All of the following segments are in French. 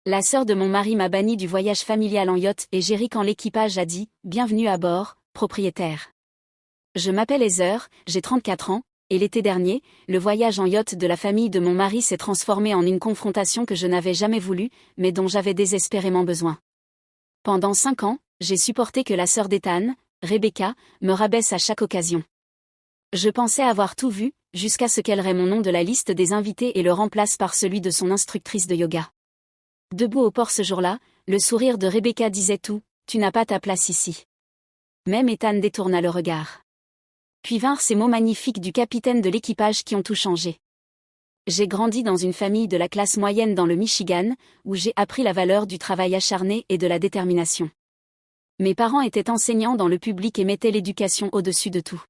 La sœur de mon mari m'a banni du voyage familial en yacht et j'ai ri quand l'équipage a dit « Bienvenue à bord, propriétaire ». Je m'appelle Heather, j'ai 34 ans, et l'été dernier, le voyage en yacht de la famille de mon mari s'est transformé en une confrontation que je n'avais jamais voulu, mais dont j'avais désespérément besoin. Pendant 5 ans, j'ai supporté que la sœur d'Ethan, Rebecca, me rabaisse à chaque occasion. Je pensais avoir tout vu, jusqu'à ce qu'elle raie mon nom de la liste des invités et le remplace par celui de son instructrice de yoga. Debout au port ce jour-là, le sourire de Rebecca disait tout, « Tu n'as pas ta place ici ». Même Ethan détourna le regard. Puis vinrent ces mots magnifiques du capitaine de l'équipage qui ont tout changé. J'ai grandi dans une famille de la classe moyenne dans le Michigan, où j'ai appris la valeur du travail acharné et de la détermination. Mes parents étaient enseignants dans le public et mettaient l'éducation au-dessus de tout.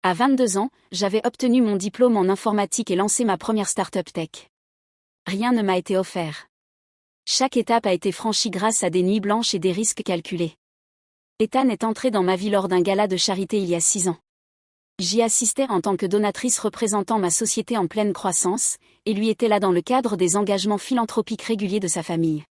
À 22 ans, j'avais obtenu mon diplôme en informatique et lancé ma première start-up tech. Rien ne m'a été offert. Chaque étape a été franchie grâce à des nuits blanches et des risques calculés. Ethan est entré dans ma vie lors d'un gala de charité il y a 6 ans. J'y assistais en tant que donatrice représentant ma société en pleine croissance, et lui était là dans le cadre des engagements philanthropiques réguliers de sa famille.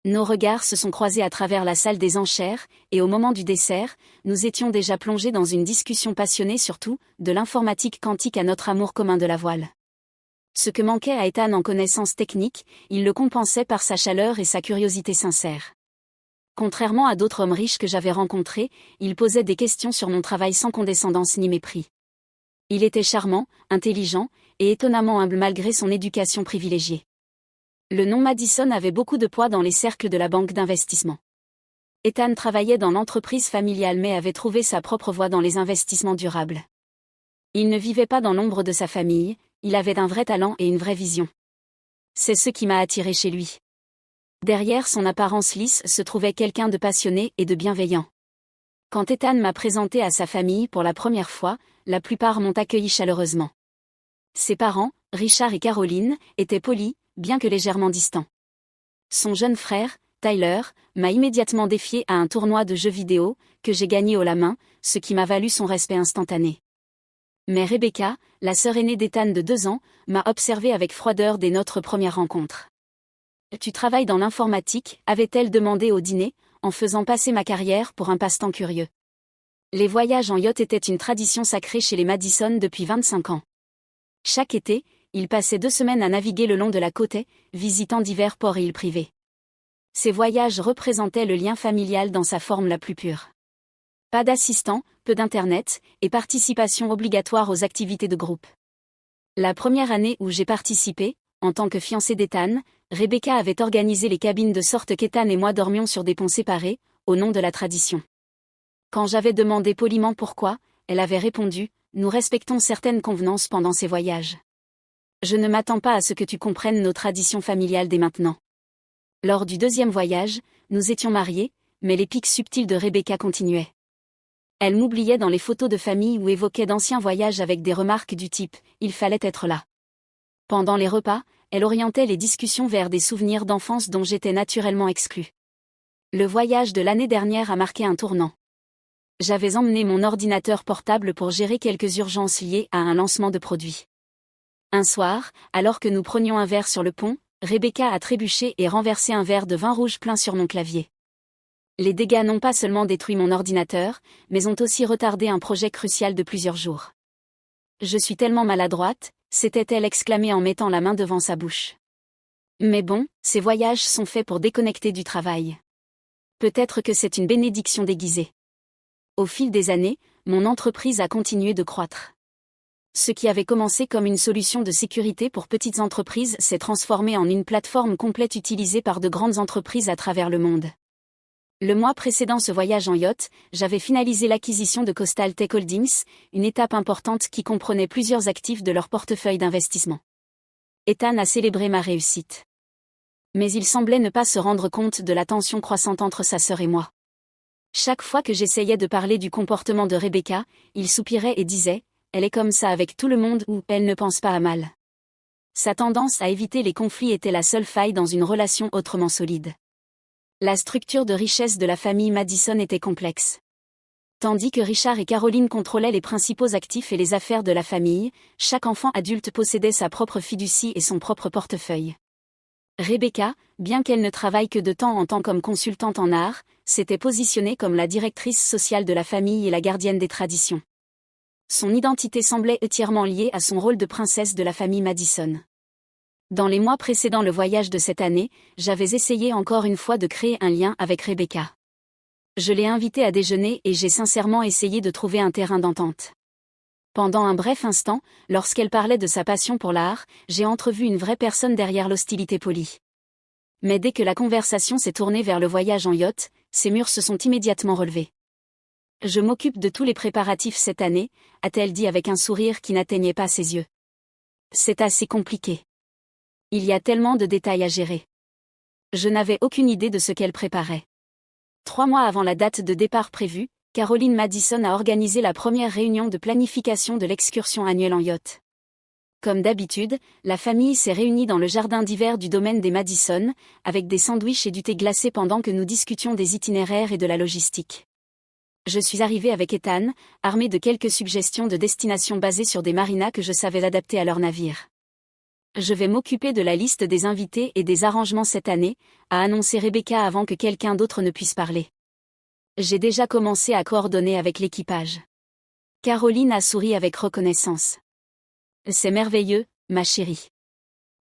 Nos regards se sont croisés à travers la salle des enchères, et au moment du dessert, nous étions déjà plongés dans une discussion passionnée sur tout, de l'informatique quantique à notre amour commun de la voile. Ce que manquait à Ethan en connaissances techniques, il le compensait par sa chaleur et sa curiosité sincère. Contrairement à d'autres hommes riches que j'avais rencontrés, il posait des questions sur mon travail sans condescendance ni mépris. Il était charmant, intelligent, et étonnamment humble malgré son éducation privilégiée. Le nom Madison avait beaucoup de poids dans les cercles de la banque d'investissement. Ethan travaillait dans l'entreprise familiale mais avait trouvé sa propre voie dans les investissements durables. Il ne vivait pas dans l'ombre de sa famille, il avait un vrai talent et une vraie vision. C'est ce qui m'a attiré chez lui. Derrière son apparence lisse se trouvait quelqu'un de passionné et de bienveillant. Quand Ethan m'a présenté à sa famille pour la première fois, la plupart m'ont accueilli chaleureusement. Ses parents, Richard et Caroline, étaient polis, bien que légèrement distants. Son jeune frère, Tyler, m'a immédiatement défié à un tournoi de jeux vidéo, que j'ai gagné haut la main, ce qui m'a valu son respect instantané. Mais Rebecca, la sœur aînée d'Ethan de 2 ans, m'a observé avec froideur dès notre première rencontre. « Tu travailles dans l'informatique ?» avait-elle demandé au dîner, en faisant passer ma carrière pour un passe-temps curieux. Les voyages en yacht étaient une tradition sacrée chez les Madison depuis 25 ans. Chaque été, ils passaient 2 semaines à naviguer le long de la côte, visitant divers ports et îles privées. Ces voyages représentaient le lien familial dans sa forme la plus pure. Pas d'assistant, peu d'internet, et participation obligatoire aux activités de groupe. La première année où j'ai participé, en tant que fiancée d'Ethan, Rebecca avait organisé les cabines de sorte qu'Ethan et moi dormions sur des ponts séparés, au nom de la tradition. Quand j'avais demandé poliment pourquoi, elle avait répondu « Nous respectons certaines convenances pendant ces voyages. Je ne m'attends pas à ce que tu comprennes nos traditions familiales dès maintenant. » Lors du 2e voyage, nous étions mariés, mais les pics subtils de Rebecca continuaient. Elle m'oubliait dans les photos de famille ou évoquait d'anciens voyages avec des remarques du type « Il fallait être là ». Pendant les repas, elle orientait les discussions vers des souvenirs d'enfance dont j'étais naturellement exclue. Le voyage de l'année dernière a marqué un tournant. J'avais emmené mon ordinateur portable pour gérer quelques urgences liées à un lancement de produit. Un soir, alors que nous prenions un verre sur le pont, Rebecca a trébuché et renversé un verre de vin rouge plein sur mon clavier. Les dégâts n'ont pas seulement détruit mon ordinateur, mais ont aussi retardé un projet crucial de plusieurs jours. « Je suis tellement maladroite », s'était-elle exclamée en mettant la main devant sa bouche. Mais bon, ces voyages sont faits pour déconnecter du travail. Peut-être que c'est une bénédiction déguisée. Au fil des années, mon entreprise a continué de croître. Ce qui avait commencé comme une solution de sécurité pour petites entreprises s'est transformé en une plateforme complète utilisée par de grandes entreprises à travers le monde. Le mois précédant ce voyage en yacht, j'avais finalisé l'acquisition de Coastal Tech Holdings, une étape importante qui comprenait plusieurs actifs de leur portefeuille d'investissement. Ethan a célébré ma réussite. Mais il semblait ne pas se rendre compte de la tension croissante entre sa sœur et moi. Chaque fois que j'essayais de parler du comportement de Rebecca, il soupirait et disait « Elle est comme ça avec tout le monde » ou « Elle ne pense pas à mal ». Sa tendance à éviter les conflits était la seule faille dans une relation autrement solide. La structure de richesse de la famille Madison était complexe. Tandis que Richard et Caroline contrôlaient les principaux actifs et les affaires de la famille, chaque enfant adulte possédait sa propre fiducie et son propre portefeuille. Rebecca, bien qu'elle ne travaille que de temps en temps comme consultante en art, s'était positionnée comme la directrice sociale de la famille et la gardienne des traditions. Son identité semblait entièrement liée à son rôle de princesse de la famille Madison. Dans les mois précédant le voyage de cette année, j'avais essayé encore une fois de créer un lien avec Rebecca. Je l'ai invitée à déjeuner et j'ai sincèrement essayé de trouver un terrain d'entente. Pendant un bref instant, lorsqu'elle parlait de sa passion pour l'art, j'ai entrevu une vraie personne derrière l'hostilité polie. Mais dès que la conversation s'est tournée vers le voyage en yacht, ses murs se sont immédiatement relevés. « Je m'occupe de tous les préparatifs cette année », a-t-elle dit avec un sourire qui n'atteignait pas ses yeux. « C'est assez compliqué. Il y a tellement de détails à gérer. » Je n'avais aucune idée de ce qu'elle préparait. 3 mois avant la date de départ prévue, Caroline Madison a organisé la première réunion de planification de l'excursion annuelle en yacht. Comme d'habitude, la famille s'est réunie dans le jardin d'hiver du domaine des Madison, avec des sandwichs et du thé glacé pendant que nous discutions des itinéraires et de la logistique. Je suis arrivée avec Ethan, armée de quelques suggestions de destinations basées sur des marinas que je savais adapter à leur navire. Je vais m'occuper de la liste des invités et des arrangements cette année, a annoncé Rebecca avant que quelqu'un d'autre ne puisse parler. J'ai déjà commencé à coordonner avec l'équipage. Caroline a souri avec reconnaissance. C'est merveilleux, ma chérie.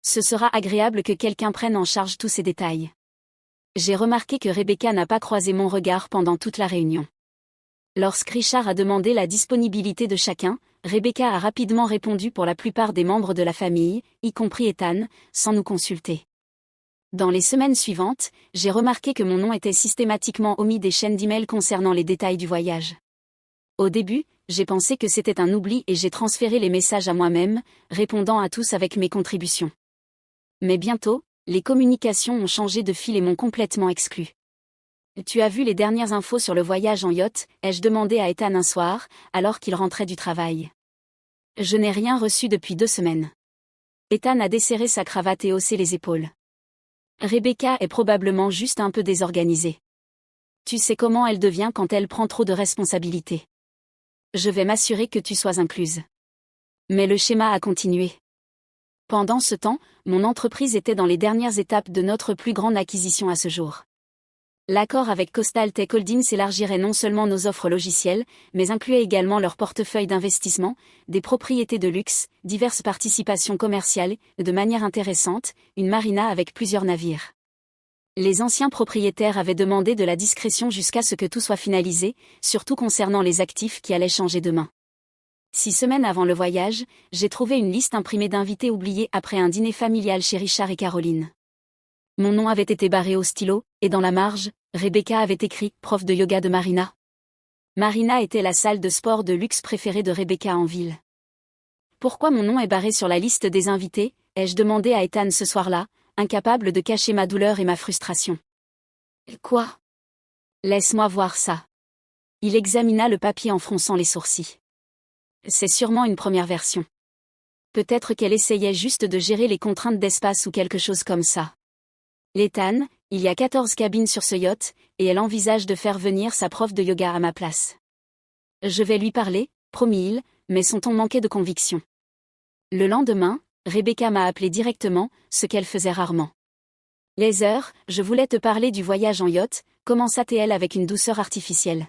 Ce sera agréable que quelqu'un prenne en charge tous ces détails. J'ai remarqué que Rebecca n'a pas croisé mon regard pendant toute la réunion. Lorsque Richard a demandé la disponibilité de chacun, Rebecca a rapidement répondu pour la plupart des membres de la famille, y compris Ethan, sans nous consulter. Dans les semaines suivantes, j'ai remarqué que mon nom était systématiquement omis des chaînes d'emails concernant les détails du voyage. Au début, j'ai pensé que c'était un oubli et j'ai transféré les messages à moi-même, répondant à tous avec mes contributions. Mais bientôt, les communications ont changé de fil et m'ont complètement exclu. « Tu as vu les dernières infos sur le voyage en yacht ?» ai-je demandé à Ethan un soir, alors qu'il rentrait du travail. « Je n'ai rien reçu depuis 2 semaines. » Ethan a desserré sa cravate et haussé les épaules. Rebecca est probablement juste un peu désorganisée. Tu sais comment elle devient quand elle prend trop de responsabilités. Je vais m'assurer que tu sois incluse. Mais le schéma a continué. Pendant ce temps, mon entreprise était dans les dernières étapes de notre plus grande acquisition à ce jour. L'accord avec Coastal Tech Holdings élargirait non seulement nos offres logicielles, mais incluait également leur portefeuille d'investissement, des propriétés de luxe, diverses participations commerciales, et de manière intéressante, une marina avec plusieurs navires. Les anciens propriétaires avaient demandé de la discrétion jusqu'à ce que tout soit finalisé, surtout concernant les actifs qui allaient changer de main. 6 semaines avant le voyage, j'ai trouvé une liste imprimée d'invités oubliés après un dîner familial chez Richard et Caroline. Mon nom avait été barré au stylo, et dans la marge, Rebecca avait écrit « Prof de yoga de Marina ». Marina était la salle de sport de luxe préférée de Rebecca en ville. Pourquoi mon nom est barré sur la liste des invités, ai-je demandé à Ethan ce soir-là, incapable de cacher ma douleur et ma frustration. Quoi ? Laisse-moi voir ça. Il examina le papier en fronçant les sourcils. C'est sûrement une première version. Peut-être qu'elle essayait juste de gérer les contraintes d'espace ou quelque chose comme ça. Ethan, il y a 14 cabines sur ce yacht, et elle envisage de faire venir sa prof de yoga à ma place. Je vais lui parler, promit-il, mais son ton manquait de conviction. Le lendemain, Rebecca m'a appelé directement, ce qu'elle faisait rarement. « Laser, je voulais te parler du voyage en yacht », commença-t-elle avec une douceur artificielle.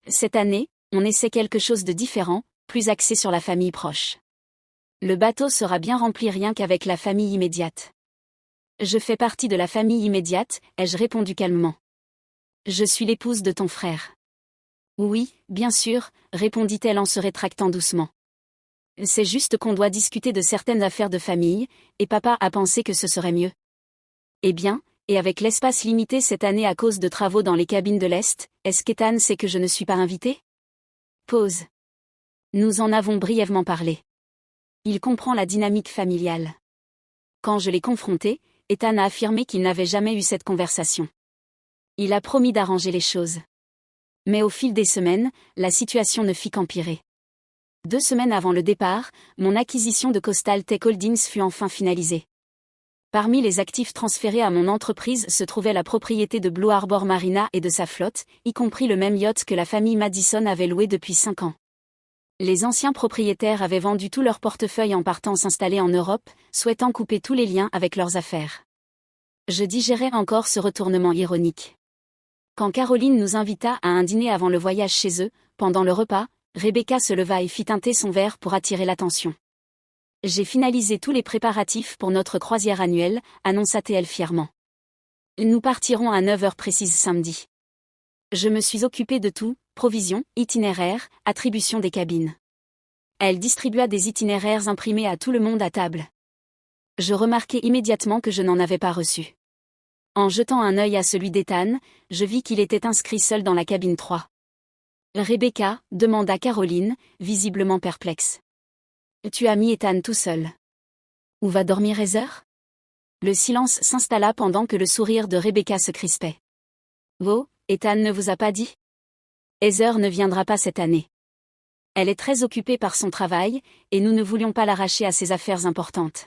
Cette année, on essaie quelque chose de différent, plus axé sur la famille proche. Le bateau sera bien rempli rien qu'avec la famille immédiate. Je fais partie de la famille immédiate, ai-je répondu calmement. Je suis l'épouse de ton frère. Oui, bien sûr, répondit-elle en se rétractant doucement. C'est juste qu'on doit discuter de certaines affaires de famille, et papa a pensé que ce serait mieux. Eh bien, et avec l'espace limité cette année à cause de travaux dans les cabines de l'Est, est-ce qu'Ethan sait que je ne suis pas invitée ? Pause. Nous en avons brièvement parlé. Il comprend la dynamique familiale. Quand je l'ai confronté, Ethan a affirmé qu'il n'avait jamais eu cette conversation. Il a promis d'arranger les choses. Mais au fil des semaines, la situation ne fit qu'empirer. 2 semaines avant le départ, mon acquisition de Coastal Tech Holdings fut enfin finalisée. Parmi les actifs transférés à mon entreprise se trouvait la propriété de Blue Harbor Marina et de sa flotte, y compris le même yacht que la famille Madison avait loué depuis 5 ans. Les anciens propriétaires avaient vendu tout leur portefeuille en partant s'installer en Europe, souhaitant couper tous les liens avec leurs affaires. Je digérais encore ce retournement ironique. Quand Caroline nous invita à un dîner avant le voyage chez eux, pendant le repas, Rebecca se leva et fit teinter son verre pour attirer l'attention. « J'ai finalisé tous les préparatifs pour notre croisière annuelle », annonça-t-elle fièrement. « Nous partirons à 9 heures précises samedi. Je me suis occupée de tout, provisions, itinéraires, attribution des cabines. » Elle distribua des itinéraires imprimés à tout le monde à table. Je remarquai immédiatement que je n'en avais pas reçu. En jetant un œil à celui d'Ethan, je vis qu'il était inscrit seul dans la cabine 3. « Rebecca » demanda Caroline, visiblement perplexe. « Tu as mis Ethan tout seul. Où va dormir Heather ?» Le silence s'installa pendant que le sourire de Rebecca se crispait. « Oh, Ethan ne vous a pas dit ? Heather ne viendra pas cette année. Elle est très occupée par son travail, et nous ne voulions pas l'arracher à ses affaires importantes. »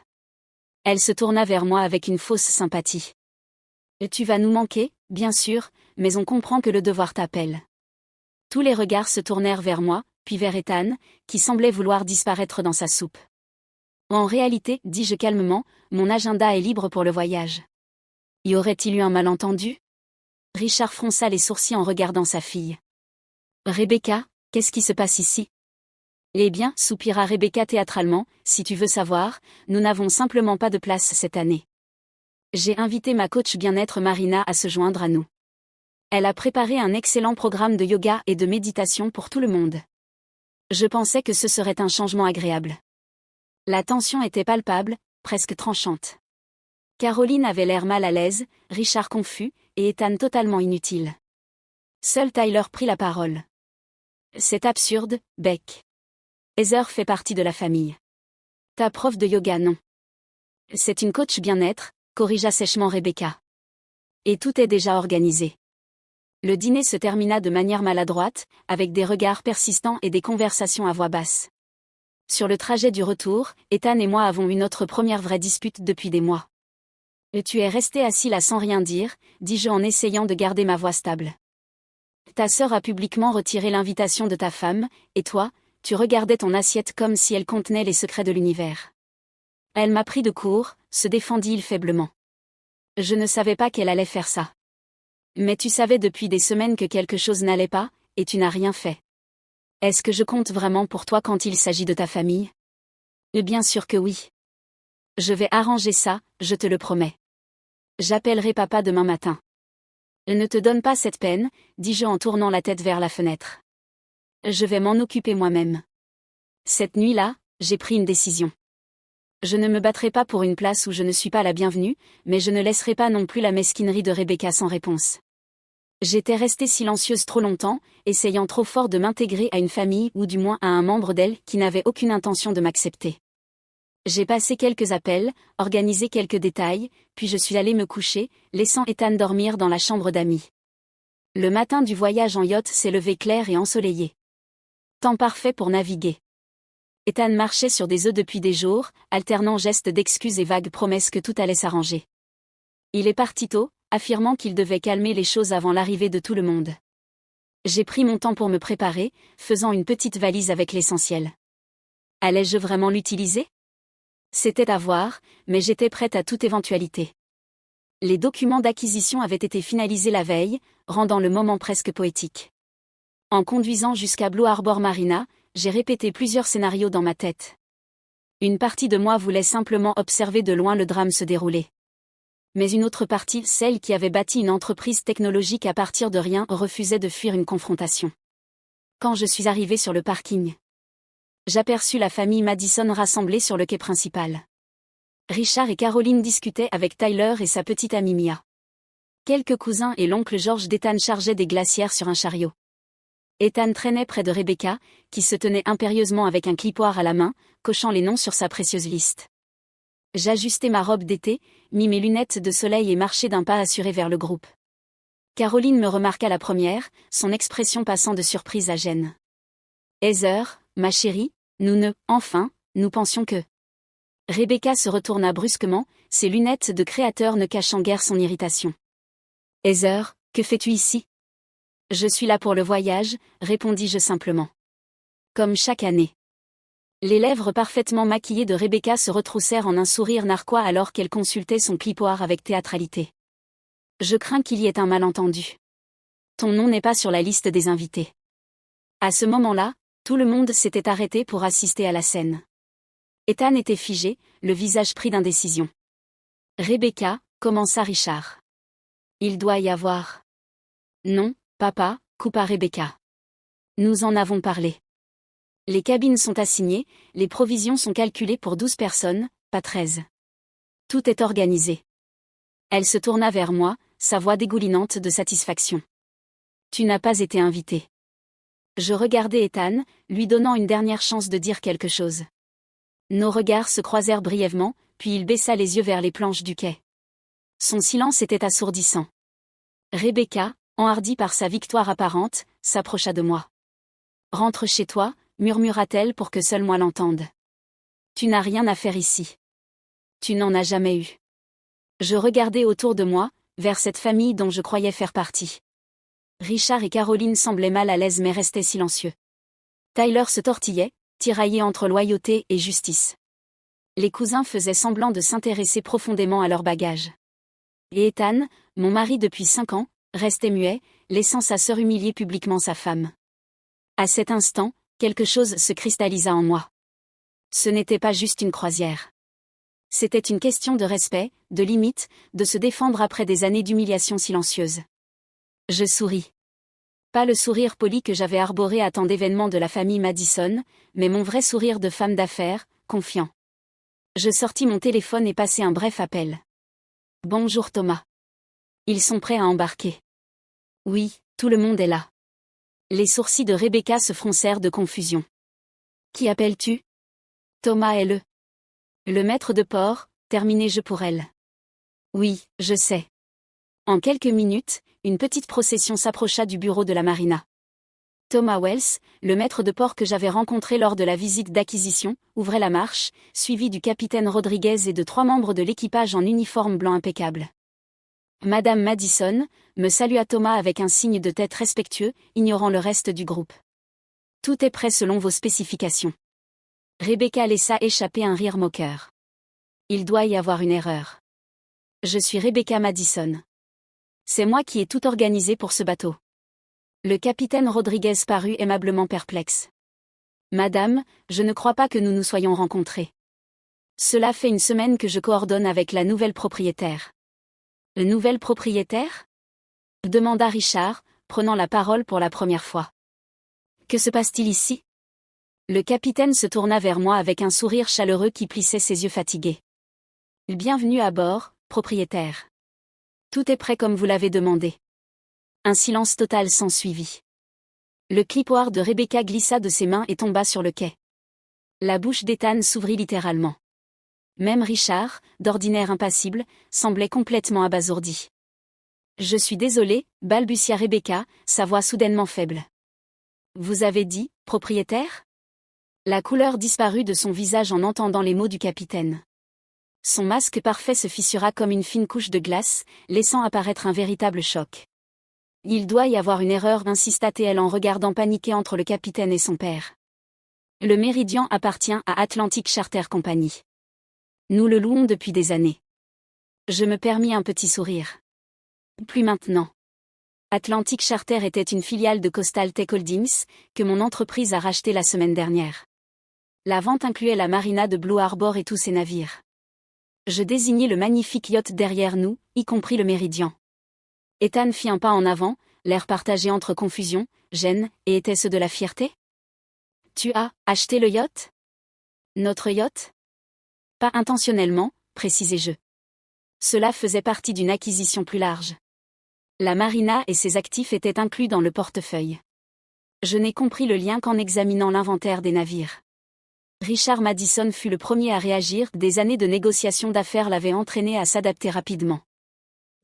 Elle se tourna vers moi avec une fausse sympathie. « Tu vas nous manquer, bien sûr, mais on comprend que le devoir t'appelle. » Tous les regards se tournèrent vers moi, puis vers Ethan, qui semblait vouloir disparaître dans sa soupe. « En réalité, dis-je calmement, mon agenda est libre pour le voyage. » Y aurait-il eu un malentendu ? Richard fronça les sourcils en regardant sa fille. « Rebecca, qu'est-ce qui se passe ici ? » Eh bien, soupira Rebecca théâtralement, si tu veux savoir, nous n'avons simplement pas de place cette année. J'ai invité ma coach bien-être Marina à se joindre à nous. Elle a préparé un excellent programme de yoga et de méditation pour tout le monde. Je pensais que ce serait un changement agréable. La tension était palpable, presque tranchante. Caroline avait l'air mal à l'aise, Richard confus, et Ethan totalement inutile. Seul Tyler prit la parole. « C'est absurde, Beck. Heather fait partie de la famille. Ta prof de yoga non. C'est une coach bien-être, corrigea sèchement Rebecca. Et tout est déjà organisé. » Le dîner se termina de manière maladroite, avec des regards persistants et des conversations à voix basse. Sur le trajet du retour, Ethan et moi avons eu notre première vraie dispute depuis des mois. « Tu es resté assis là sans rien dire », dis-je en essayant de garder ma voix stable. « Ta sœur a publiquement retiré l'invitation de ta femme, et toi, tu regardais ton assiette comme si elle contenait les secrets de l'univers. » Elle m'a pris de court, se défendit-il faiblement. Je ne savais pas qu'elle allait faire ça. Mais tu savais depuis des semaines que quelque chose n'allait pas, et tu n'as rien fait. Est-ce que je compte vraiment pour toi quand il s'agit de ta famille ? Bien sûr que oui. Je vais arranger ça, je te le promets. J'appellerai papa demain matin. Ne te donne pas cette peine, dis-je en tournant la tête vers la fenêtre. Je vais m'en occuper moi-même. Cette nuit-là, j'ai pris une décision. Je ne me battrai pas pour une place où je ne suis pas la bienvenue, mais je ne laisserai pas non plus la mesquinerie de Rebecca sans réponse. J'étais restée silencieuse trop longtemps, essayant trop fort de m'intégrer à une famille ou du moins à un membre d'elle qui n'avait aucune intention de m'accepter. J'ai passé quelques appels, organisé quelques détails, puis je suis allée me coucher, laissant Ethan dormir dans la chambre d'amis. Le matin du voyage en yacht s'est levé clair et ensoleillé. Temps parfait pour naviguer. Ethan marchait sur des œufs depuis des jours, alternant gestes d'excuses et vagues promesses que tout allait s'arranger. Il est parti tôt, affirmant qu'il devait calmer les choses avant l'arrivée de tout le monde. J'ai pris mon temps pour me préparer, faisant une petite valise avec l'essentiel. Allais-je vraiment l'utiliser ? C'était à voir, mais j'étais prête à toute éventualité. Les documents d'acquisition avaient été finalisés la veille, rendant le moment presque poétique. En conduisant jusqu'à Blue Harbor Marina, j'ai répété plusieurs scénarios dans ma tête. Une partie de moi voulait simplement observer de loin le drame se dérouler. Mais une autre partie, celle qui avait bâti une entreprise technologique à partir de rien, refusait de fuir une confrontation. Quand je suis arrivée sur le parking, j'aperçus la famille Madison rassemblée sur le quai principal. Richard et Caroline discutaient avec Tyler et sa petite amie Mia. Quelques cousins et l'oncle George d'Ethan chargeaient des glacières sur un chariot. Ethan traînait près de Rebecca, qui se tenait impérieusement avec un clipoir à la main, cochant les noms sur sa précieuse liste. J'ajustai ma robe d'été, mis mes lunettes de soleil et marchai d'un pas assuré vers le groupe. Caroline me remarqua la première, son expression passant de surprise à gêne. « Heather, ma chérie, nous pensions que... » Rebecca se retourna brusquement, ses lunettes de créateur ne cachant guère son irritation. « Heather, que fais-tu ici ? » « Je suis là pour le voyage, répondis-je simplement. Comme chaque année. Les lèvres parfaitement maquillées de Rebecca se retroussèrent en un sourire narquois alors qu'elle consultait son clipboard avec théâtralité. Je crains qu'il y ait un malentendu. Ton nom n'est pas sur la liste des invités. À ce moment-là, tout le monde s'était arrêté pour assister à la scène. Ethan était figé, le visage pris d'indécision. Rebecca, commença Richard. Il doit y avoir. Non, papa, coupa Rebecca. Nous en avons parlé. Les cabines sont assignées, les provisions sont calculées pour 12 personnes, pas 13. Tout est organisé. Elle se tourna vers moi, sa voix dégoulinante de satisfaction. Tu n'as pas été invité. Je regardai Ethan, lui donnant une dernière chance de dire quelque chose. Nos regards se croisèrent brièvement, puis il baissa les yeux vers les planches du quai. Son silence était assourdissant. Rebecca, enhardie par sa victoire apparente, s'approcha de moi. Rentre chez toi, murmura-t-elle pour que seul moi l'entende. Tu n'as rien à faire ici. Tu n'en as jamais eu. Je regardai autour de moi, vers cette famille dont je croyais faire partie. Richard et Caroline semblaient mal à l'aise mais restaient silencieux. Tyler se tortillait, tiraillé entre loyauté et justice. Les cousins faisaient semblant de s'intéresser profondément à leurs bagages. Et Ethan, mon mari depuis 5 ans, restait muet, laissant sa sœur humilier publiquement sa femme. À cet instant, quelque chose se cristallisa en moi. Ce n'était pas juste une croisière. C'était une question de respect, de limite, de se défendre après des années d'humiliation silencieuse. Je souris. Pas le sourire poli que j'avais arboré à tant d'événements de la famille Madison, mais mon vrai sourire de femme d'affaires, confiant. Je sortis mon téléphone et passai un bref appel. Bonjour Thomas. Ils sont prêts à embarquer. Oui, tout le monde est là. Les sourcils de Rebecca se froncèrent de confusion. Qui appelles-tu? Thomas est le maître de port, terminai-je pour elle. Oui, je sais. En quelques minutes, une petite procession s'approcha du bureau de la marina. Thomas Wells, le maître de port que j'avais rencontré lors de la visite d'acquisition, ouvrait la marche, suivi du capitaine Rodriguez et de 3 membres de l'équipage en uniforme blanc impeccable. Madame Madison, me salua Thomas avec un signe de tête respectueux, ignorant le reste du groupe. Tout est prêt selon vos spécifications. Rebecca laissa échapper un rire moqueur. Il doit y avoir une erreur. Je suis Rebecca Madison. C'est moi qui ai tout organisé pour ce bateau. Le capitaine Rodriguez parut aimablement perplexe. Madame, je ne crois pas que nous nous soyons rencontrés. Cela fait une semaine que je coordonne avec la nouvelle propriétaire. Le nouvel propriétaire? Demanda Richard, prenant la parole pour la première fois. Que se passe-t-il ici? Le capitaine se tourna vers moi avec un sourire chaleureux qui plissait ses yeux fatigués. Bienvenue à bord, propriétaire. Tout est prêt comme vous l'avez demandé. Un silence total s'ensuivit. Le clipboard de Rebecca glissa de ses mains et tomba sur le quai. La bouche d'Ethan s'ouvrit littéralement. Même Richard, d'ordinaire impassible, semblait complètement abasourdi. Je suis désolé, balbutia Rebecca, sa voix soudainement faible. Vous avez dit, propriétaire? La couleur disparut de son visage en entendant les mots du capitaine. Son masque parfait se fissura comme une fine couche de glace, laissant apparaître un véritable choc. Il doit y avoir une erreur, insista-t-elle en regardant paniquer entre le capitaine et son père. Le Méridien appartient à Atlantic Charter Company. Nous le louons depuis des années. Je me permis un petit sourire. Plus maintenant. Atlantic Charter était une filiale de Coastal Tech Holdings, que mon entreprise a racheté la semaine dernière. La vente incluait la marina de Blue Harbor et tous ses navires. Je désignai le magnifique yacht derrière nous, y compris le Méridien. Ethan fit un pas en avant, l'air partagé entre confusion, gêne, et était-ce de la fierté? Tu as acheté le yacht? Notre yacht? Pas intentionnellement, précisai-je. Cela faisait partie d'une acquisition plus large. La marina et ses actifs étaient inclus dans le portefeuille. Je n'ai compris le lien qu'en examinant l'inventaire des navires. Richard Madison fut le premier à réagir, des années de négociations d'affaires l'avaient entraîné à s'adapter rapidement.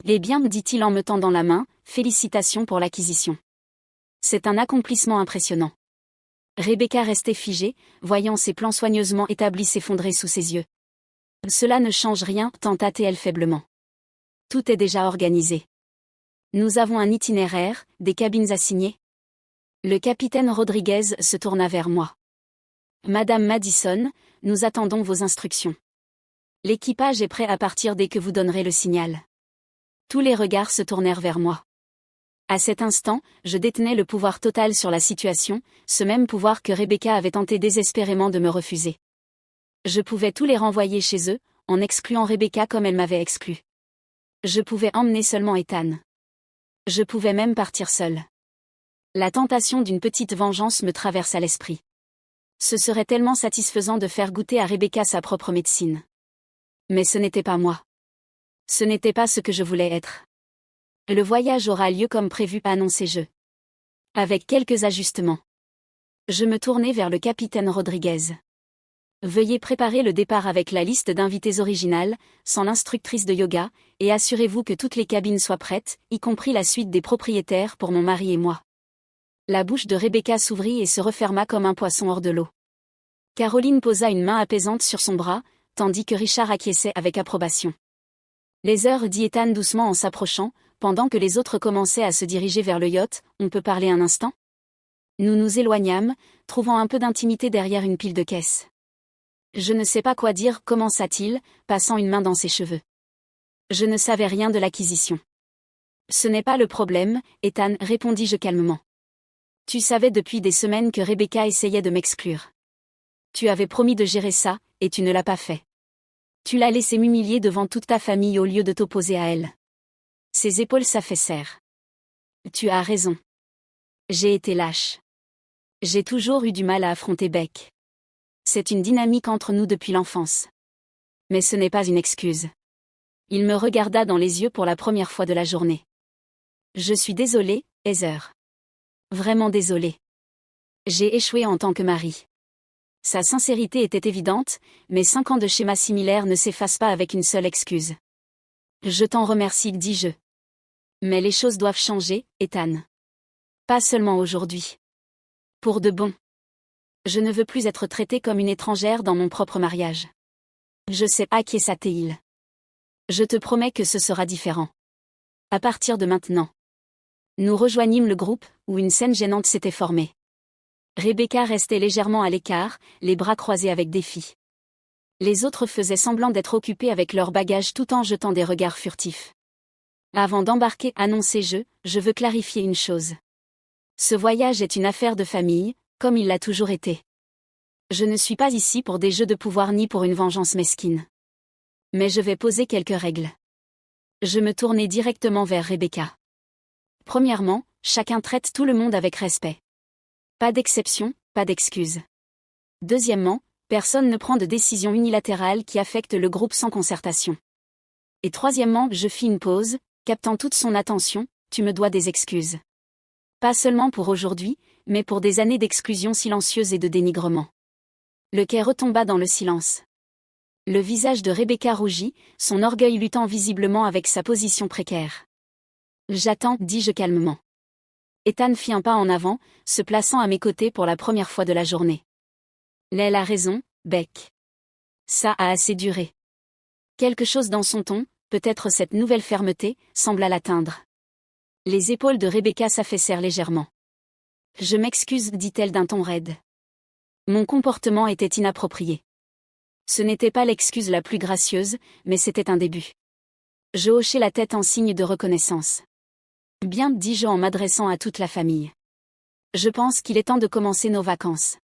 Eh bien, me dit-il en me tendant la main, félicitations pour l'acquisition. C'est un accomplissement impressionnant. Rebecca restait figée, voyant ses plans soigneusement établis s'effondrer sous ses yeux. Cela ne change rien, tenta-t-elle faiblement. Tout est déjà organisé. Nous avons un itinéraire, des cabines assignées. Le capitaine Rodriguez se tourna vers moi. Madame Madison, nous attendons vos instructions. L'équipage est prêt à partir dès que vous donnerez le signal. Tous les regards se tournèrent vers moi. À cet instant, je détenais le pouvoir total sur la situation, ce même pouvoir que Rebecca avait tenté désespérément de me refuser. Je pouvais tous les renvoyer chez eux, en excluant Rebecca comme elle m'avait exclu. Je pouvais emmener seulement Ethan. Je pouvais même partir seule. La tentation d'une petite vengeance me traversa l'esprit. Ce serait tellement satisfaisant de faire goûter à Rebecca sa propre médecine. Mais ce n'était pas moi. Ce n'était pas ce que je voulais être. Le voyage aura lieu comme prévu, annonçai-je. Avec quelques ajustements. Je me tournai vers le capitaine Rodriguez. Veuillez préparer le départ avec la liste d'invités originale, sans l'instructrice de yoga, et assurez-vous que toutes les cabines soient prêtes, y compris la suite des propriétaires pour mon mari et moi. La bouche de Rebecca s'ouvrit et se referma comme un poisson hors de l'eau. Caroline posa une main apaisante sur son bras, tandis que Richard acquiesçait avec approbation. Les heures, dit Ethan doucement en s'approchant, pendant que les autres commençaient à se diriger vers le yacht, on peut parler un instant? Nous nous éloignâmes, trouvant un peu d'intimité derrière une pile de caisses. Je ne sais pas quoi dire, commença-t-il, passant une main dans ses cheveux. Je ne savais rien de l'acquisition. Ce n'est pas le problème, Ethan, répondis-je calmement. Tu savais depuis des semaines que Rebecca essayait de m'exclure. Tu avais promis de gérer ça, et tu ne l'as pas fait. Tu l'as laissée m'humilier devant toute ta famille au lieu de t'opposer à elle. Ses épaules s'affaissèrent. Tu as raison. J'ai été lâche. J'ai toujours eu du mal à affronter Beck. C'est une dynamique entre nous depuis l'enfance. Mais ce n'est pas une excuse. Il me regarda dans les yeux pour la première fois de la journée. Je suis désolé, Heather. Vraiment désolé. J'ai échoué en tant que mari. Sa sincérité était évidente, mais 5 ans de schéma similaire ne s'effacent pas avec une seule excuse. Je t'en remercie, dis-je. Mais les choses doivent changer, Ethan. Pas seulement aujourd'hui. Pour de bon. Je ne veux plus être traitée comme une étrangère dans mon propre mariage. Je sais à qui est sa Théil. Je te promets que ce sera différent. À partir de maintenant. Nous rejoignîmes le groupe, où une scène gênante s'était formée. Rebecca restait légèrement à l'écart, les bras croisés avec défi. Les autres faisaient semblant d'être occupés avec leurs bagages tout en jetant des regards furtifs. Avant d'embarquer, annonçai-je, je veux clarifier une chose. Ce voyage est une affaire de famille, comme il l'a toujours été. Je ne suis pas ici pour des jeux de pouvoir ni pour une vengeance mesquine. Mais je vais poser quelques règles. Je me tournai directement vers Rebecca. Premièrement, chacun traite tout le monde avec respect. Pas d'exception, pas d'excuse. Deuxièmement, personne ne prend de décision unilatérale qui affecte le groupe sans concertation. Et troisièmement, je fis une pause, captant toute son attention, tu me dois des excuses. Pas seulement pour aujourd'hui, mais pour des années d'exclusion silencieuse et de dénigrement. Le quai retomba dans le silence. Le visage de Rebecca rougit, son orgueil luttant visiblement avec sa position précaire. J'attends, dis-je calmement. Ethan fit un pas en avant, se plaçant à mes côtés pour la première fois de la journée. Elle a raison, Beck. Ça a assez duré. Quelque chose dans son ton, peut-être cette nouvelle fermeté, sembla l'atteindre. Les épaules de Rebecca s'affaissèrent légèrement. Je m'excuse, dit-elle d'un ton raide. Mon comportement était inapproprié. Ce n'était pas l'excuse la plus gracieuse, mais c'était un début. Je hochai la tête en signe de reconnaissance. Bien, dis-je en m'adressant à toute la famille. Je pense qu'il est temps de commencer nos vacances.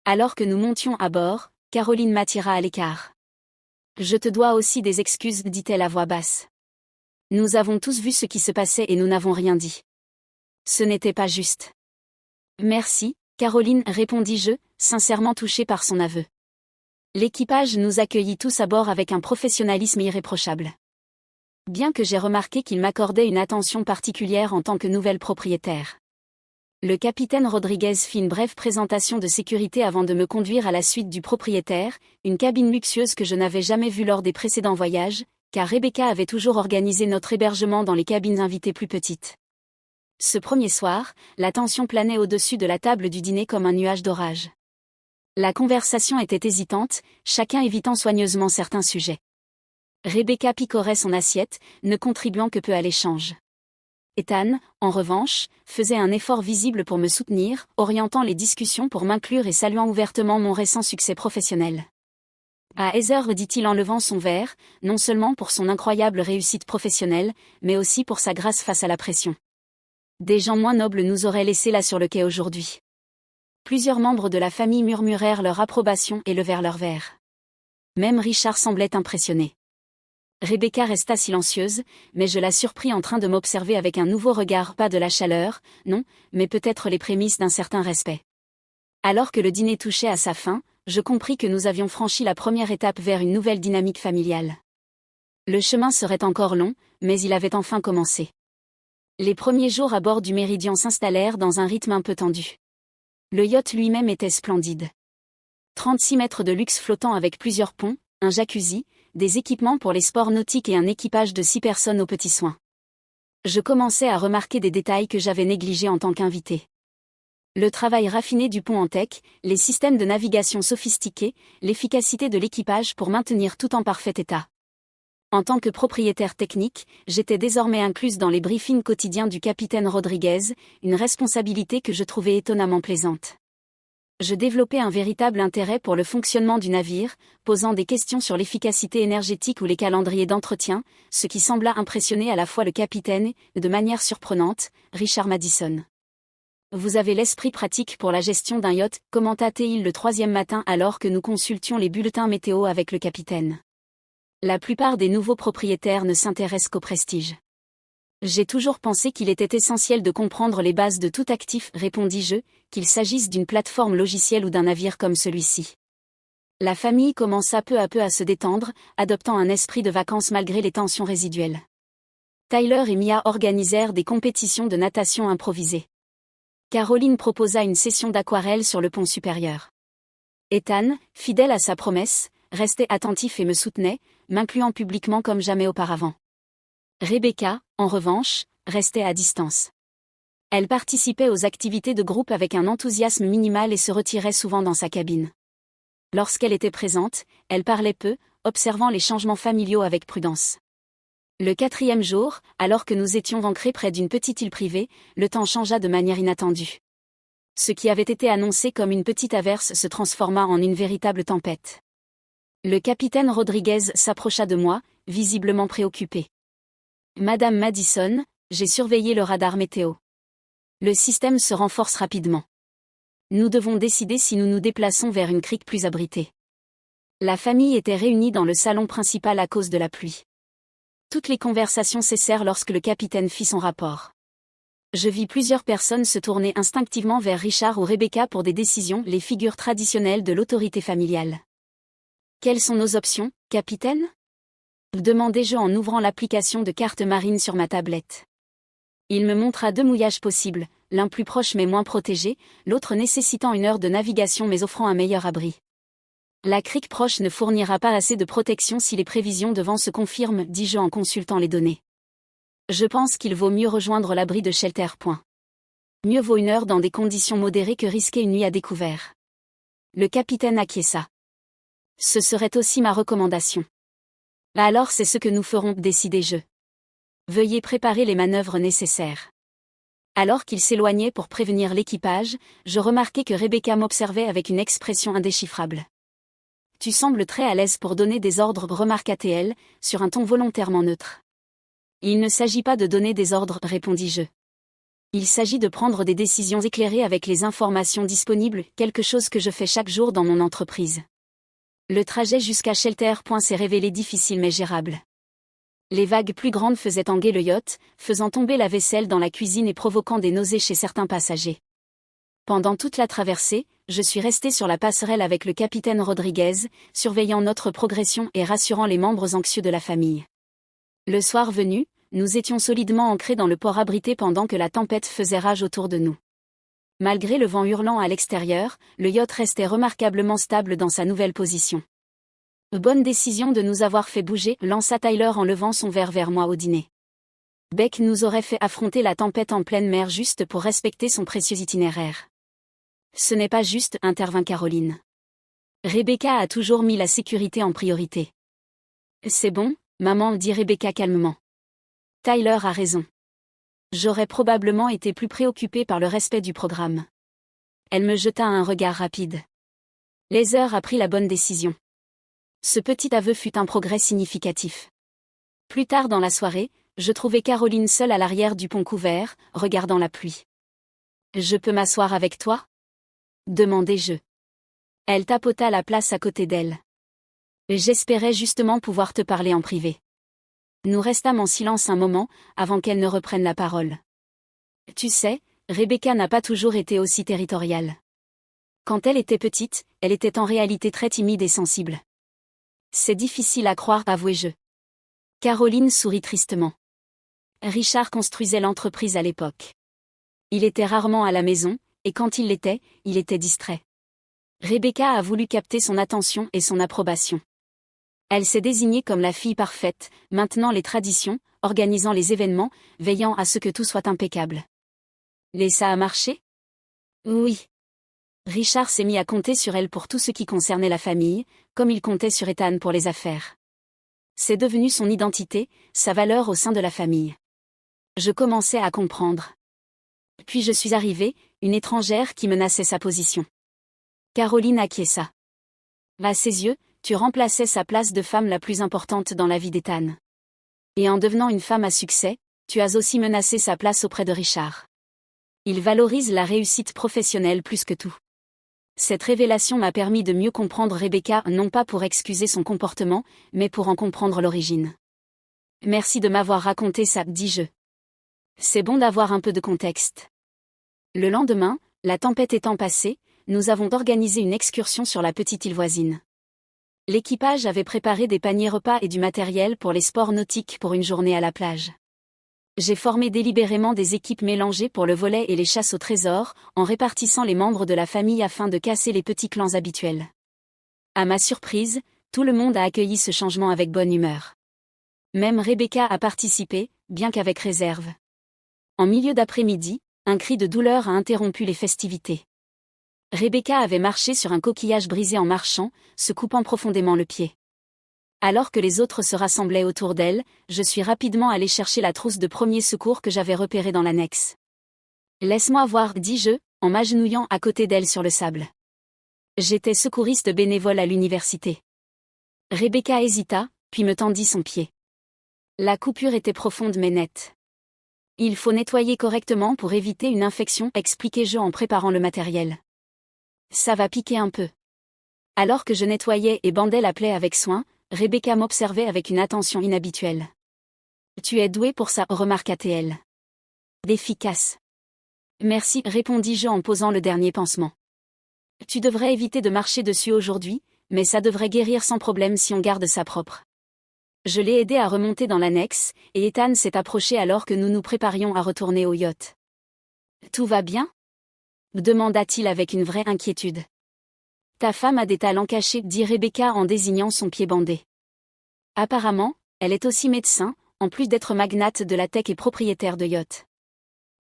Alors que nous montions à bord, Caroline m'attira à l'écart. Je te dois aussi des excuses, dit-elle à voix basse. Nous avons tous vu ce qui se passait et nous n'avons rien dit. Ce n'était pas juste. Merci, Caroline, répondis-je, sincèrement touchée par son aveu. L'équipage nous accueillit tous à bord avec un professionnalisme irréprochable. Bien que j'ai remarqué qu'il m'accordait une attention particulière en tant que nouvelle propriétaire. Le capitaine Rodriguez fit une brève présentation de sécurité avant de me conduire à la suite du propriétaire, une cabine luxueuse que je n'avais jamais vue lors des précédents voyages, car Rebecca avait toujours organisé notre hébergement dans les cabines invitées plus petites. Ce premier soir, la tension planait au-dessus de la table du dîner comme un nuage d'orage. La conversation était hésitante, chacun évitant soigneusement certains sujets. Rebecca picorait son assiette, ne contribuant que peu à l'échange. Ethan, en revanche, faisait un effort visible pour me soutenir, orientant les discussions pour m'inclure et saluant ouvertement mon récent succès professionnel. À Heather, dit-il en levant son verre, non seulement pour son incroyable réussite professionnelle, mais aussi pour sa grâce face à la pression. Des gens moins nobles nous auraient laissés là sur le quai aujourd'hui. Plusieurs membres de la famille murmurèrent leur approbation et levèrent leur verre. Même Richard semblait impressionné. Rebecca resta silencieuse, mais je la surpris en train de m'observer avec un nouveau regard, pas de la chaleur, non, mais peut-être les prémices d'un certain respect. Alors que le dîner touchait à sa fin, je compris que nous avions franchi la première étape vers une nouvelle dynamique familiale. Le chemin serait encore long, mais il avait enfin commencé. Les premiers jours à bord du Méridien s'installèrent dans un rythme un peu tendu. Le yacht lui-même était splendide. 36 mètres de luxe flottant avec plusieurs ponts, un jacuzzi, des équipements pour les sports nautiques et un équipage de 6 personnes aux petits soins. Je commençais à remarquer des détails que j'avais négligés en tant qu'invité. Le travail raffiné du pont en tech, les systèmes de navigation sophistiqués, l'efficacité de l'équipage pour maintenir tout en parfait état. En tant que propriétaire technique, j'étais désormais incluse dans les briefings quotidiens du capitaine Rodriguez, une responsabilité que je trouvais étonnamment plaisante. Je développais un véritable intérêt pour le fonctionnement du navire, posant des questions sur l'efficacité énergétique ou les calendriers d'entretien, ce qui sembla impressionner à la fois le capitaine et, de manière surprenante, Richard Madison. Vous avez l'esprit pratique pour la gestion d'un yacht, commenta-t-il le 3e matin alors que nous consultions les bulletins météo avec le capitaine. La plupart des nouveaux propriétaires ne s'intéressent qu'au prestige. J'ai toujours pensé qu'il était essentiel de comprendre les bases de tout actif, répondis-je, qu'il s'agisse d'une plateforme logicielle ou d'un navire comme celui-ci. La famille commença peu à peu à se détendre, adoptant un esprit de vacances malgré les tensions résiduelles. Tyler et Mia organisèrent des compétitions de natation improvisées. Caroline proposa une session d'aquarelle sur le pont supérieur. Ethan, fidèle à sa promesse, restait attentif et me soutenait, m'incluant publiquement comme jamais auparavant. Rebecca, en revanche, restait à distance. Elle participait aux activités de groupe avec un enthousiasme minimal et se retirait souvent dans sa cabine. Lorsqu'elle était présente, elle parlait peu, observant les changements familiaux avec prudence. Le 4e jour, alors que nous étions ancrés près d'une petite île privée, le temps changea de manière inattendue. Ce qui avait été annoncé comme une petite averse se transforma en une véritable tempête. Le capitaine Rodriguez s'approcha de moi, visiblement préoccupé. Madame Madison, j'ai surveillé le radar météo. Le système se renforce rapidement. Nous devons décider si nous nous déplaçons vers une crique plus abritée. La famille était réunie dans le salon principal à cause de la pluie. Toutes les conversations cessèrent lorsque le capitaine fit son rapport. Je vis plusieurs personnes se tourner instinctivement vers Richard ou Rebecca pour des décisions, les figures traditionnelles de l'autorité familiale. Quelles sont nos options, capitaine ? Demandai-je en ouvrant l'application de carte marine sur ma tablette. Il me montra 2 mouillages possibles, l'un plus proche mais moins protégé, l'autre nécessitant 1 heure de navigation mais offrant un meilleur abri. La crique proche ne fournira pas assez de protection si les prévisions de vent se confirment, dis-je en consultant les données. Je pense qu'il vaut mieux rejoindre l'abri de Shelter. Mieux vaut 1 heure dans des conditions modérées que risquer une nuit à découvert. Le capitaine acquiesça. Ce serait aussi ma recommandation. Alors c'est ce que nous ferons, décidai-je. Veuillez préparer les manœuvres nécessaires. Alors qu'il s'éloignait pour prévenir l'équipage, je remarquai que Rebecca m'observait avec une expression indéchiffrable. Tu sembles très à l'aise pour donner des ordres, remarqua-t-elle, sur un ton volontairement neutre. Il ne s'agit pas de donner des ordres, répondis-je. Il s'agit de prendre des décisions éclairées avec les informations disponibles, quelque chose que je fais chaque jour dans mon entreprise. Le trajet jusqu'à Shelter. S'est révélé difficile mais gérable. Les vagues plus grandes faisaient tanguer le yacht, faisant tomber la vaisselle dans la cuisine et provoquant des nausées chez certains passagers. Pendant toute la traversée, je suis resté sur la passerelle avec le capitaine Rodriguez, surveillant notre progression et rassurant les membres anxieux de la famille. Le soir venu, nous étions solidement ancrés dans le port abrité pendant que la tempête faisait rage autour de nous. Malgré le vent hurlant à l'extérieur, le yacht restait remarquablement stable dans sa nouvelle position. Bonne décision de nous avoir fait bouger, lança Tyler en levant son verre vers moi au dîner. Beck nous aurait fait affronter la tempête en pleine mer juste pour respecter son précieux itinéraire. Ce n'est pas juste, intervint Caroline. Rebecca a toujours mis la sécurité en priorité. C'est bon, maman, dit Rebecca calmement. Tyler a raison. J'aurais probablement été plus préoccupée par le respect du programme. Elle me jeta un regard rapide. Heather a pris la bonne décision. Ce petit aveu fut un progrès significatif. Plus tard dans la soirée, je trouvai Caroline seule à l'arrière du pont couvert, regardant la pluie. « Je peux m'asseoir avec toi ?» demandai-je. Elle tapota la place à côté d'elle. « J'espérais justement pouvoir te parler en privé. » Nous restâmes en silence un moment, avant qu'elle ne reprenne la parole. « Tu sais, Rebecca n'a pas toujours été aussi territoriale. Quand elle était petite, elle était en réalité très timide et sensible. C'est difficile à croire, avouai-je. » Caroline sourit tristement. Richard construisait l'entreprise à l'époque. Il était rarement à la maison, et quand il l'était, il était distrait. Rebecca a voulu capter son attention et son approbation. Elle s'est désignée comme la fille parfaite, maintenant les traditions, organisant les événements, veillant à ce que tout soit impeccable. Et ça a marché ? Oui. Richard s'est mis à compter sur elle pour tout ce qui concernait la famille, comme il comptait sur Ethan pour les affaires. C'est devenu son identité, sa valeur au sein de la famille. Je commençais à comprendre. Puis je suis arrivée, une étrangère qui menaçait sa position. Caroline acquiesça. À ses yeux, tu remplaçais sa place de femme la plus importante dans la vie d'Ethan. Et en devenant une femme à succès, tu as aussi menacé sa place auprès de Richard. Il valorise la réussite professionnelle plus que tout. Cette révélation m'a permis de mieux comprendre Rebecca, non pas pour excuser son comportement, mais pour en comprendre l'origine. Merci de m'avoir raconté ça, dis-je. C'est bon d'avoir un peu de contexte. Le lendemain, la tempête étant passée, nous avons organisé une excursion sur la petite île voisine. L'équipage avait préparé des paniers repas et du matériel pour les sports nautiques pour une journée à la plage. J'ai formé délibérément des équipes mélangées pour le volley et les chasses au trésor, en répartissant les membres de la famille afin de casser les petits clans habituels. À ma surprise, tout le monde a accueilli ce changement avec bonne humeur. Même Rebecca a participé, bien qu'avec réserve. En milieu d'après-midi, un cri de douleur a interrompu les festivités. Rebecca avait marché sur un coquillage brisé en marchant, se coupant profondément le pied. Alors que les autres se rassemblaient autour d'elle, je suis rapidement allé chercher la trousse de premier secours que j'avais repérée dans l'annexe. « Laisse-moi voir, dis-je, en m'agenouillant à côté d'elle sur le sable. J'étais secouriste bénévole à l'université. Rebecca hésita, puis me tendit son pied. La coupure était profonde mais nette. Il faut nettoyer correctement pour éviter une infection, expliquai-je en préparant le matériel. Ça va piquer un peu. Alors que je nettoyais et bandais la plaie avec soin, Rebecca m'observait avec une attention inhabituelle. Tu es douée pour ça, remarqua-t-elle. D'efficace. Merci, répondis-je en posant le dernier pansement. Tu devrais éviter de marcher dessus aujourd'hui, mais ça devrait guérir sans problème si on garde ça propre. Je l'ai aidé à remonter dans l'annexe, et Ethan s'est approché alors que nous nous préparions à retourner au yacht. Tout va bien ? Demanda-t-il avec une vraie inquiétude. Ta femme a des talents cachés, dit Rebecca en désignant son pied bandé. Apparemment, elle est aussi médecin, en plus d'être magnate de la tech et propriétaire de yacht.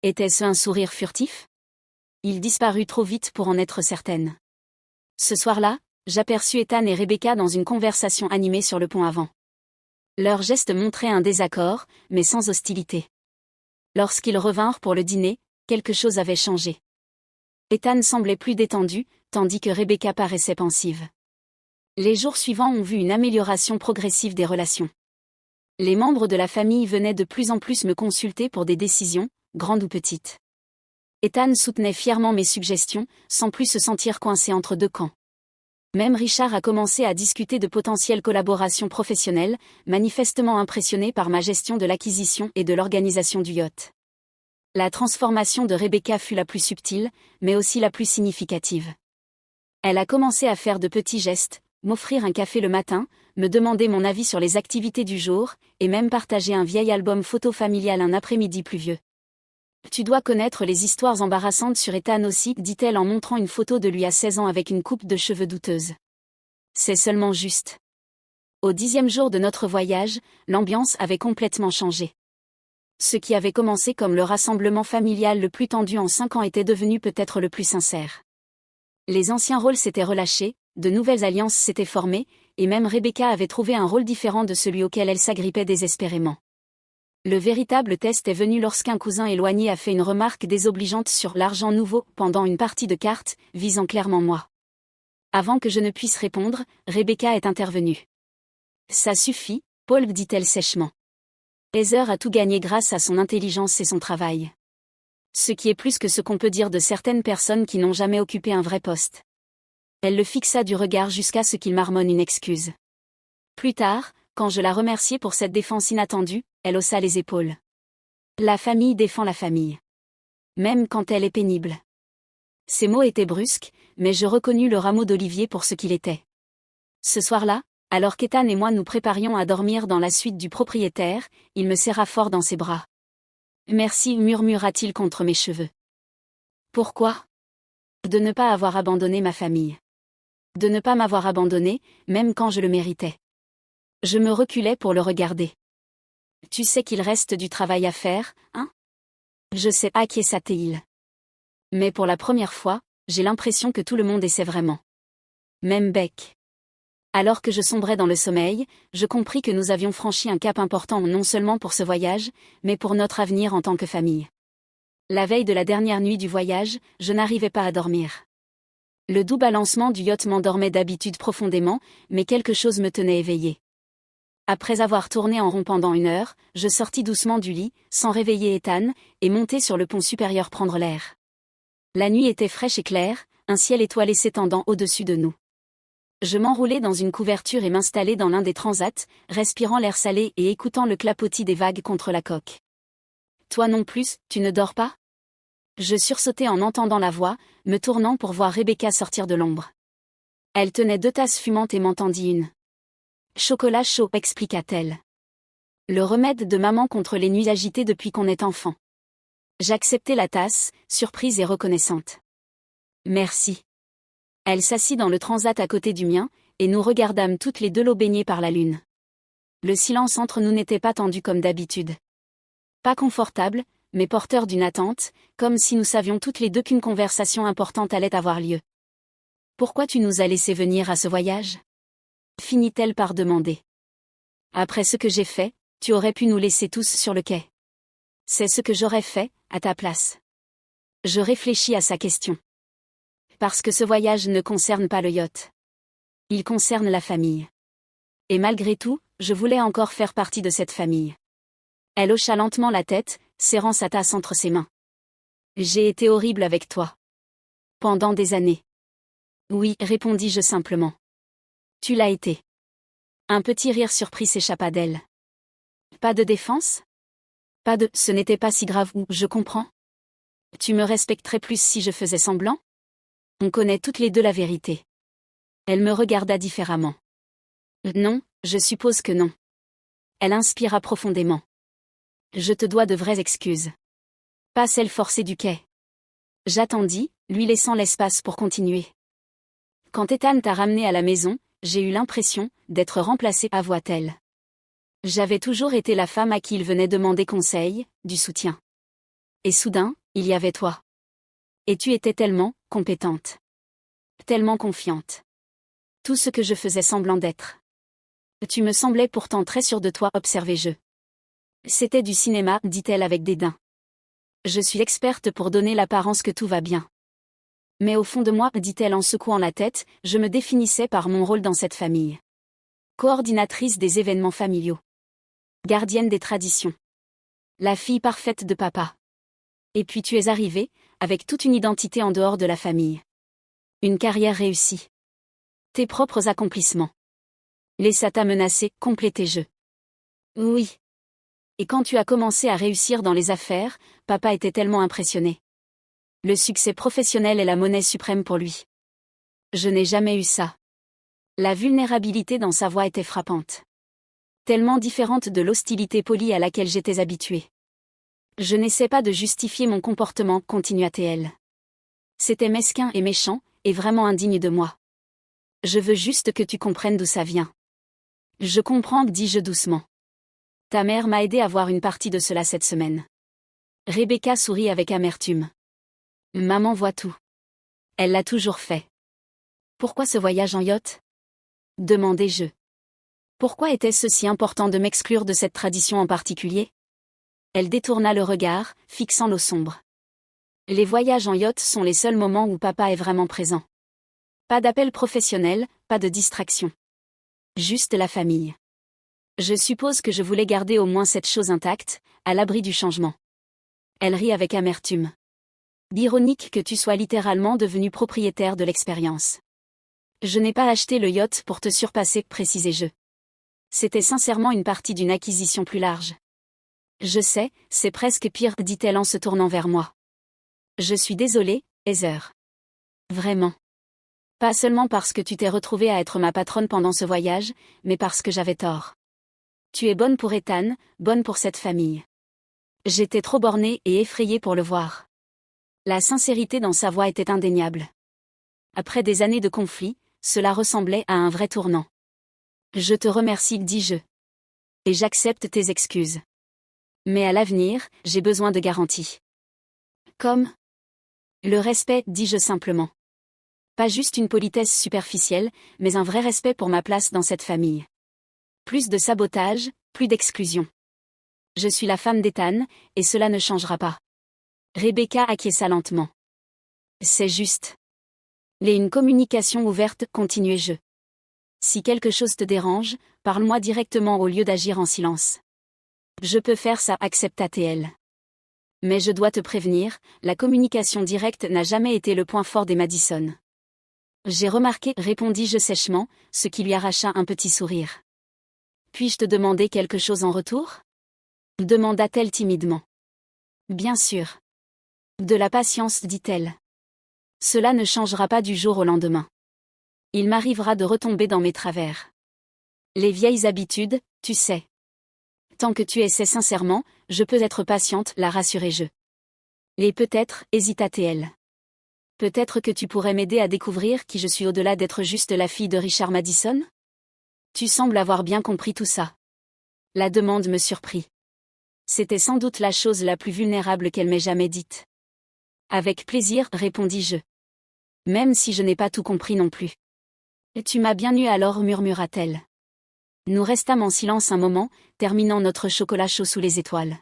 Était-ce un sourire furtif ? Il disparut trop vite pour en être certaine. Ce soir-là, j'aperçus Ethan et Rebecca dans une conversation animée sur le pont avant. Leurs gestes montraient un désaccord, mais sans hostilité. Lorsqu'ils revinrent pour le dîner, quelque chose avait changé. Ethan semblait plus détendu, tandis que Rebecca paraissait pensive. Les jours suivants ont vu une amélioration progressive des relations. Les membres de la famille venaient de plus en plus me consulter pour des décisions, grandes ou petites. Ethan soutenait fièrement mes suggestions, sans plus se sentir coincé entre deux camps. Même Richard a commencé à discuter de potentielles collaborations professionnelles, manifestement impressionné par ma gestion de l'acquisition et de l'organisation du yacht. La transformation de Rebecca fut la plus subtile, mais aussi la plus significative. Elle a commencé à faire de petits gestes, m'offrir un café le matin, me demander mon avis sur les activités du jour, et même partager un vieil album photo familial un après-midi pluvieux. Tu dois connaître les histoires embarrassantes sur Ethan aussi, dit-elle en montrant une photo de lui à 16 ans avec une coupe de cheveux douteuse. C'est seulement juste. Au 10e jour de notre voyage, l'ambiance avait complètement changé. Ce qui avait commencé comme le rassemblement familial le plus tendu en 5 ans était devenu peut-être le plus sincère. Les anciens rôles s'étaient relâchés, de nouvelles alliances s'étaient formées, et même Rebecca avait trouvé un rôle différent de celui auquel elle s'agrippait désespérément. Le véritable test est venu lorsqu'un cousin éloigné a fait une remarque désobligeante sur l'argent nouveau pendant une partie de cartes, visant clairement moi. Avant que je ne puisse répondre, Rebecca est intervenue. Ça suffit, Paul, dit-elle sèchement. Heather a tout gagné grâce à son intelligence et son travail. Ce qui est plus que ce qu'on peut dire de certaines personnes qui n'ont jamais occupé un vrai poste. Elle le fixa du regard jusqu'à ce qu'il marmonne une excuse. Plus tard, quand je la remerciai pour cette défense inattendue, elle haussa les épaules. La famille défend la famille. Même quand elle est pénible. Ces mots étaient brusques, mais je reconnus le rameau d'olivier pour ce qu'il était. Ce soir-là, alors qu'Ethan et moi nous préparions à dormir dans la suite du propriétaire, il me serra fort dans ses bras. Merci, murmura-t-il contre mes cheveux. Pourquoi ? De ne pas avoir abandonné ma famille. De ne pas m'avoir abandonné, même quand je le méritais. Je me reculai pour le regarder. Tu sais qu'il reste du travail à faire, hein ? Je sais, acquiesça-t-il. Mais pour la première fois, j'ai l'impression que tout le monde essaie vraiment. Même Beck. Alors que je sombrais dans le sommeil, je compris que nous avions franchi un cap important non seulement pour ce voyage, mais pour notre avenir en tant que famille. La veille de la dernière nuit du voyage, je n'arrivais pas à dormir. Le doux balancement du yacht m'endormait d'habitude profondément, mais quelque chose me tenait éveillé. Après avoir tourné en rond pendant 1 heure, je sortis doucement du lit, sans réveiller Ethan, et montai sur le pont supérieur prendre l'air. La nuit était fraîche et claire, un ciel étoilé s'étendant au-dessus de nous. Je m'enroulai dans une couverture et m'installai dans l'un des transats, respirant l'air salé et écoutant le clapotis des vagues contre la coque. Toi non plus, tu ne dors pas ? Je sursautai en entendant la voix, me tournant pour voir Rebecca sortir de l'ombre. Elle tenait 2 tasses fumantes et m'en tendit une. Chocolat chaud, expliqua-t-elle. Le remède de maman contre les nuits agitées depuis qu'on est enfant. J'acceptai la tasse, surprise et reconnaissante. Merci. Elle s'assit dans le transat à côté du mien, et nous regardâmes toutes les deux l'eau baignée par la lune. Le silence entre nous n'était pas tendu comme d'habitude. Pas confortable, mais porteur d'une attente, comme si nous savions toutes les deux qu'une conversation importante allait avoir lieu. Pourquoi tu nous as laissé venir à ce voyage ? Finit-elle par demander. Après ce que j'ai fait, tu aurais pu nous laisser tous sur le quai. C'est ce que j'aurais fait, à ta place. Je réfléchis à sa question. Parce que ce voyage ne concerne pas le yacht. Il concerne la famille. Et malgré tout, je voulais encore faire partie de cette famille. Elle hocha lentement la tête, serrant sa tasse entre ses mains. J'ai été horrible avec toi. Pendant des années. Oui, répondis-je simplement. Tu l'as été. Un petit rire surpris s'échappa d'elle. Pas de défense ? Pas de « ce n'était pas si grave » ou « je comprends ». Tu me respecterais plus si je faisais semblant ? On connaît toutes les deux la vérité. Elle me regarda différemment. Non, je suppose que non. Elle inspira profondément. Je te dois de vraies excuses. Pas celles forcées du quai. J'attendis, lui laissant l'espace pour continuer. Quand Ethan t'a ramené à la maison, j'ai eu l'impression d'être remplacée, avoua-t-elle. J'avais toujours été la femme à qui il venait demander conseil, du soutien. Et soudain, il y avait toi. Et tu étais tellement compétente. Tellement confiante. Tout ce que je faisais semblant d'être. Tu me semblais pourtant très sûre de toi, observai-je. C'était du cinéma, dit-elle avec dédain. Je suis experte pour donner l'apparence que tout va bien. Mais au fond de moi, dit-elle en secouant la tête, je me définissais par mon rôle dans cette famille. Coordinatrice des événements familiaux. Gardienne des traditions. La fille parfaite de papa. Et puis tu es arrivée, avec toute une identité en dehors de la famille. Une carrière réussie. Tes propres accomplissements. Laissa-ta menacer, complétai-je. Oui. Et quand tu as commencé à réussir dans les affaires, papa était tellement impressionné. Le succès professionnel est la monnaie suprême pour lui. Je n'ai jamais eu ça. La vulnérabilité dans sa voix était frappante. Tellement différente de l'hostilité polie à laquelle j'étais habituée. Je n'essaie pas de justifier mon comportement, continua-t-elle. C'était mesquin et méchant, et vraiment indigne de moi. Je veux juste que tu comprennes d'où ça vient. Je comprends, dis-je doucement. Ta mère m'a aidé à voir une partie de cela cette semaine. Rebecca sourit avec amertume. Maman voit tout. Elle l'a toujours fait. Pourquoi ce voyage en yacht ? Demandai-je. Pourquoi était-ce si important de m'exclure de cette tradition en particulier ? Elle détourna le regard, fixant l'eau sombre. Les voyages en yacht sont les seuls moments où papa est vraiment présent. Pas d'appel professionnel, pas de distraction. Juste la famille. Je suppose que je voulais garder au moins cette chose intacte, à l'abri du changement. Elle rit avec amertume. Ironique que tu sois littéralement devenu propriétaire de l'expérience. Je n'ai pas acheté le yacht pour te surpasser, précisai-je. C'était sincèrement une partie d'une acquisition plus large. Je sais, c'est presque pire, dit-elle en se tournant vers moi. Je suis désolée, Heather. Vraiment. Pas seulement parce que tu t'es retrouvée à être ma patronne pendant ce voyage, mais parce que j'avais tort. Tu es bonne pour Ethan, bonne pour cette famille. J'étais trop bornée et effrayée pour le voir. La sincérité dans sa voix était indéniable. Après des années de conflit, cela ressemblait à un vrai tournant. Je te remercie, dis-je. Et j'accepte tes excuses. Mais à l'avenir, j'ai besoin de garanties. Comme le respect, dis-je simplement. Pas juste une politesse superficielle, mais un vrai respect pour ma place dans cette famille. Plus de sabotage, plus d'exclusion. Je suis la femme d'Ethan, et cela ne changera pas. Rebecca acquiesça lentement. C'est juste. Une communication ouverte, continuai-je. Si quelque chose te dérange, parle-moi directement au lieu d'agir en silence. Je peux faire ça, accepta-t-elle. Mais je dois te prévenir, la communication directe n'a jamais été le point fort des Madison. J'ai remarqué, répondis-je sèchement, ce qui lui arracha un petit sourire. Puis-je te demander quelque chose en retour ? Demanda-t-elle timidement. Bien sûr. De la patience, dit-elle. Cela ne changera pas du jour au lendemain. Il m'arrivera de retomber dans mes travers. Les vieilles habitudes, tu sais. Tant que tu essaies sincèrement, je peux être patiente, la rassurai-je. Et peut-être, hésita-t-elle. Peut-être que tu pourrais m'aider à découvrir qui je suis au-delà d'être juste la fille de Richard Madison ? Tu sembles avoir bien compris tout ça. La demande me surprit. C'était sans doute la chose la plus vulnérable qu'elle m'ait jamais dite. Avec plaisir, répondis-je. Même si je n'ai pas tout compris non plus. Tu m'as bien eu alors, murmura-t-elle. Nous restâmes en silence un moment, terminant notre chocolat chaud sous les étoiles.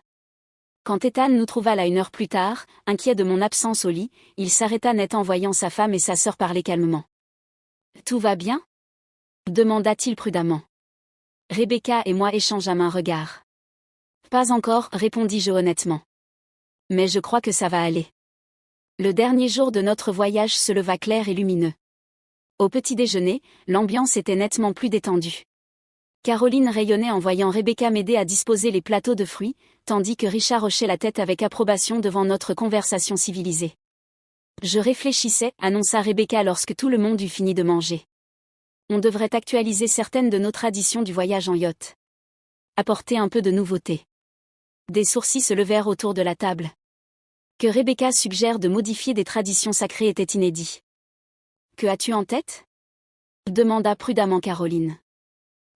Quand Ethan nous trouva là 1 heure plus tard, inquiet de mon absence au lit, il s'arrêta net en voyant sa femme et sa sœur parler calmement. « Tout va bien ?» demanda-t-il prudemment. Rebecca et moi échangeâmes un regard. « Pas encore, répondis-je honnêtement. Mais je crois que ça va aller. » Le dernier jour de notre voyage se leva clair et lumineux. Au petit déjeuner, l'ambiance était nettement plus détendue. Caroline rayonnait en voyant Rebecca m'aider à disposer les plateaux de fruits, tandis que Richard hochait la tête avec approbation devant notre conversation civilisée. Je réfléchissais, annonça Rebecca lorsque tout le monde eut fini de manger. On devrait actualiser certaines de nos traditions du voyage en yacht. Apporter un peu de nouveauté. Des sourcils se levèrent autour de la table. Que Rebecca suggère de modifier des traditions sacrées était inédit. Que as-tu en tête ? Demanda prudemment Caroline.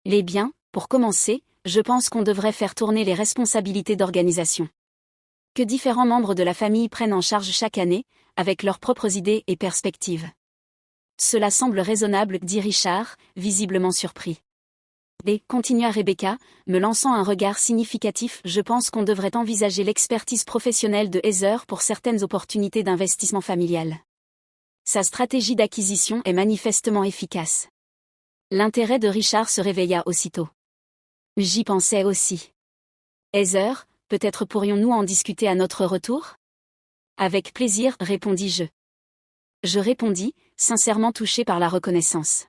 Les biens, pour commencer, je pense qu'on devrait faire tourner les responsabilités d'organisation. Que différents membres de la famille prennent en charge chaque année, avec leurs propres idées et perspectives. Cela semble raisonnable, dit Richard, visiblement surpris. Et, continua Rebecca, me lançant un regard significatif, je pense qu'on devrait envisager l'expertise professionnelle de Heather pour certaines opportunités d'investissement familial. Sa stratégie d'acquisition est manifestement efficace. L'intérêt de Richard se réveilla aussitôt. J'y pensais aussi. Heather, peut-être pourrions-nous en discuter à notre retour ? Avec plaisir, répondis-je. Je répondis, sincèrement touché par la reconnaissance.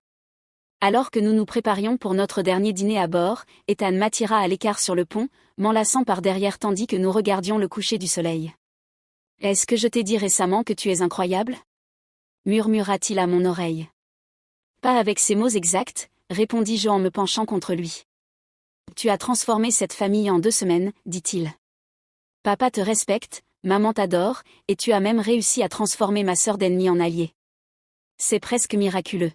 Alors que nous nous préparions pour notre dernier dîner à bord, Ethan m'attira à l'écart sur le pont, m'enlaçant par derrière tandis que nous regardions le coucher du soleil. « Est-ce que je t'ai dit récemment que tu es incroyable ?» murmura-t-il à mon oreille. Pas avec ces mots exacts, répondis-je en me penchant contre lui. Tu as transformé cette famille en 2 semaines, dit-il. Papa te respecte, maman t'adore, et tu as même réussi à transformer ma sœur d'ennemie en alliée. C'est presque miraculeux.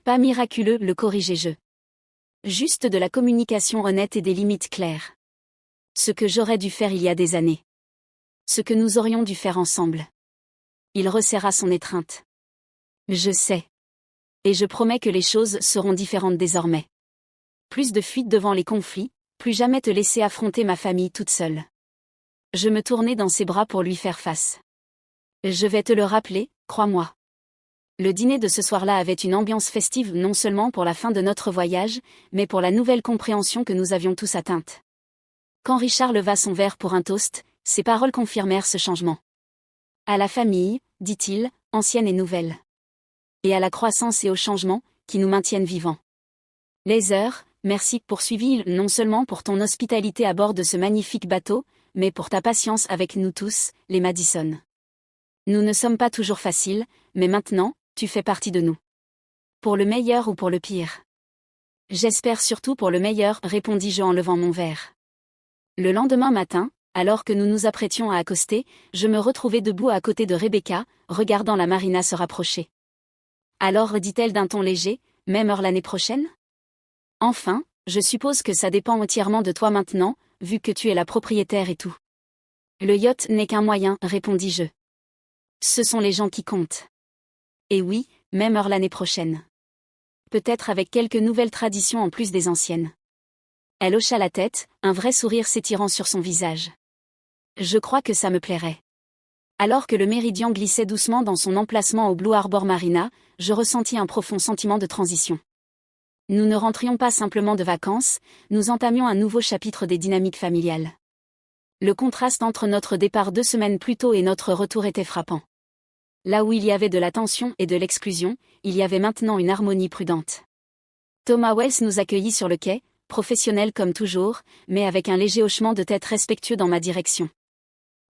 Pas miraculeux, le corrigeai-je. Juste de la communication honnête et des limites claires. Ce que j'aurais dû faire il y a des années. Ce que nous aurions dû faire ensemble. Il resserra son étreinte. Je sais. Et je promets que les choses seront différentes désormais. Plus de fuite devant les conflits, plus jamais te laisser affronter ma famille toute seule. Je me tournai dans ses bras pour lui faire face. Je vais te le rappeler, crois-moi. Le dîner de ce soir-là avait une ambiance festive non seulement pour la fin de notre voyage, mais pour la nouvelle compréhension que nous avions tous atteinte. Quand Richard leva son verre pour un toast, ses paroles confirmèrent ce changement. À la famille, dit-il, ancienne et nouvelle. Et à la croissance et au changement, qui nous maintiennent vivants. Les heures, merci, poursuivit-il, non seulement pour ton hospitalité à bord de ce magnifique bateau, mais pour ta patience avec nous tous, les Madison. Nous ne sommes pas toujours faciles, mais maintenant, tu fais partie de nous. Pour le meilleur ou pour le pire? J'espère surtout pour le meilleur, répondis-je en levant mon verre. Le lendemain matin, alors que nous nous apprêtions à accoster, je me retrouvai debout à côté de Rebecca, regardant la marina se rapprocher. Alors, dit-elle d'un ton léger, même heure l'année prochaine? Enfin, je suppose que ça dépend entièrement de toi maintenant, vu que tu es la propriétaire et tout. Le yacht n'est qu'un moyen, répondis-je. Ce sont les gens qui comptent. Et oui, même heure l'année prochaine. Peut-être avec quelques nouvelles traditions en plus des anciennes. Elle hocha la tête, un vrai sourire s'étirant sur son visage. Je crois que ça me plairait. Alors que le Méridien glissait doucement dans son emplacement au Blue Harbor Marina, je ressentis un profond sentiment de transition. Nous ne rentrions pas simplement de vacances, nous entamions un nouveau chapitre des dynamiques familiales. Le contraste entre notre départ 2 semaines plus tôt et notre retour était frappant. Là où il y avait de la tension et de l'exclusion, il y avait maintenant une harmonie prudente. Thomas Wells nous accueillit sur le quai, professionnel comme toujours, mais avec un léger hochement de tête respectueux dans ma direction.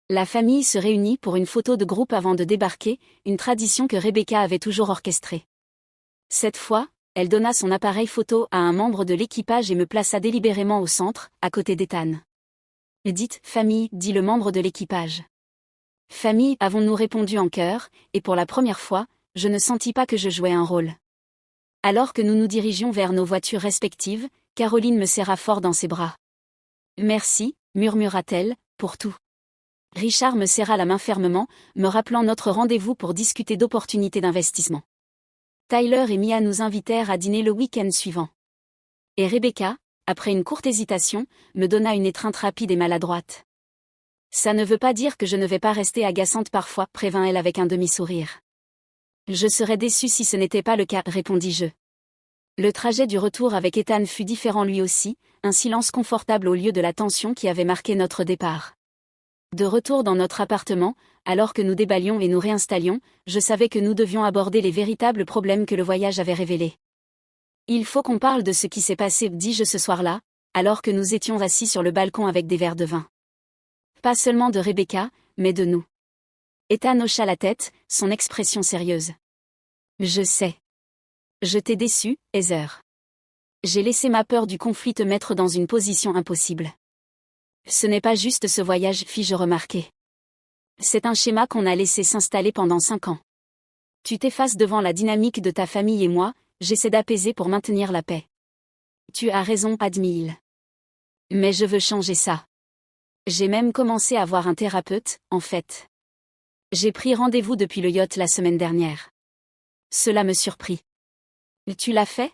La famille se réunit pour une photo de groupe avant de débarquer, une tradition que Rebecca avait toujours orchestrée. Cette fois, elle donna son appareil photo à un membre de l'équipage et me plaça délibérément au centre, à côté d'Ethan. Dites, famille, dit le membre de l'équipage. Famille, avons-nous répondu en chœur, et pour la première fois, je ne sentis pas que je jouais un rôle. Alors que nous nous dirigions vers nos voitures respectives, Caroline me serra fort dans ses bras. Merci, murmura-t-elle, pour tout. Richard me serra la main fermement, me rappelant notre rendez-vous pour discuter d'opportunités d'investissement. Tyler et Mia nous invitèrent à dîner le week-end suivant. Et Rebecca, après une courte hésitation, me donna une étreinte rapide et maladroite. Ça ne veut pas dire que je ne vais pas rester agaçante parfois, prévint-elle avec un demi-sourire. Je serais déçue si ce n'était pas le cas, répondis-je. Le trajet du retour avec Ethan fut différent lui aussi, un silence confortable au lieu de la tension qui avait marqué notre départ. De retour dans notre appartement, alors que nous déballions et nous réinstallions, je savais que nous devions aborder les véritables problèmes que le voyage avait révélés. Il faut qu'on parle de ce qui s'est passé, dis-je ce soir-là, alors que nous étions assis sur le balcon avec des verres de vin. Pas seulement de Rebecca, mais de nous. Ethan hocha la tête, son expression sérieuse. Je sais. Je t'ai déçu, Heather. J'ai laissé ma peur du conflit te mettre dans une position impossible. Ce n'est pas juste ce voyage, fis-je remarquer. C'est un schéma qu'on a laissé s'installer pendant 5 ans. Tu t'effaces devant la dynamique de ta famille et moi, j'essaie d'apaiser pour maintenir la paix. Tu as raison, admit-il. Mais je veux changer ça. J'ai même commencé à voir un thérapeute, en fait. J'ai pris rendez-vous depuis le yacht la semaine dernière. Cela me surprit. Tu l'as fait?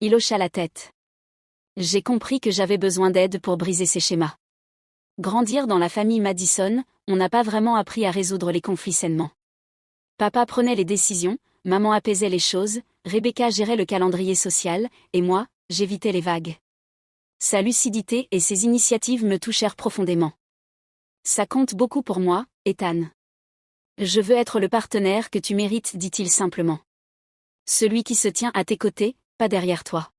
Il hocha la tête. J'ai compris que j'avais besoin d'aide pour briser ces schémas. Grandir dans la famille Madison, on n'a pas vraiment appris à résoudre les conflits sainement. Papa prenait les décisions, maman apaisait les choses, Rebecca gérait le calendrier social, et moi, j'évitais les vagues. Sa lucidité et ses initiatives me touchèrent profondément. Ça compte beaucoup pour moi, Ethan. Je veux être le partenaire que tu mérites, dit-il simplement. Celui qui se tient à tes côtés, pas derrière toi.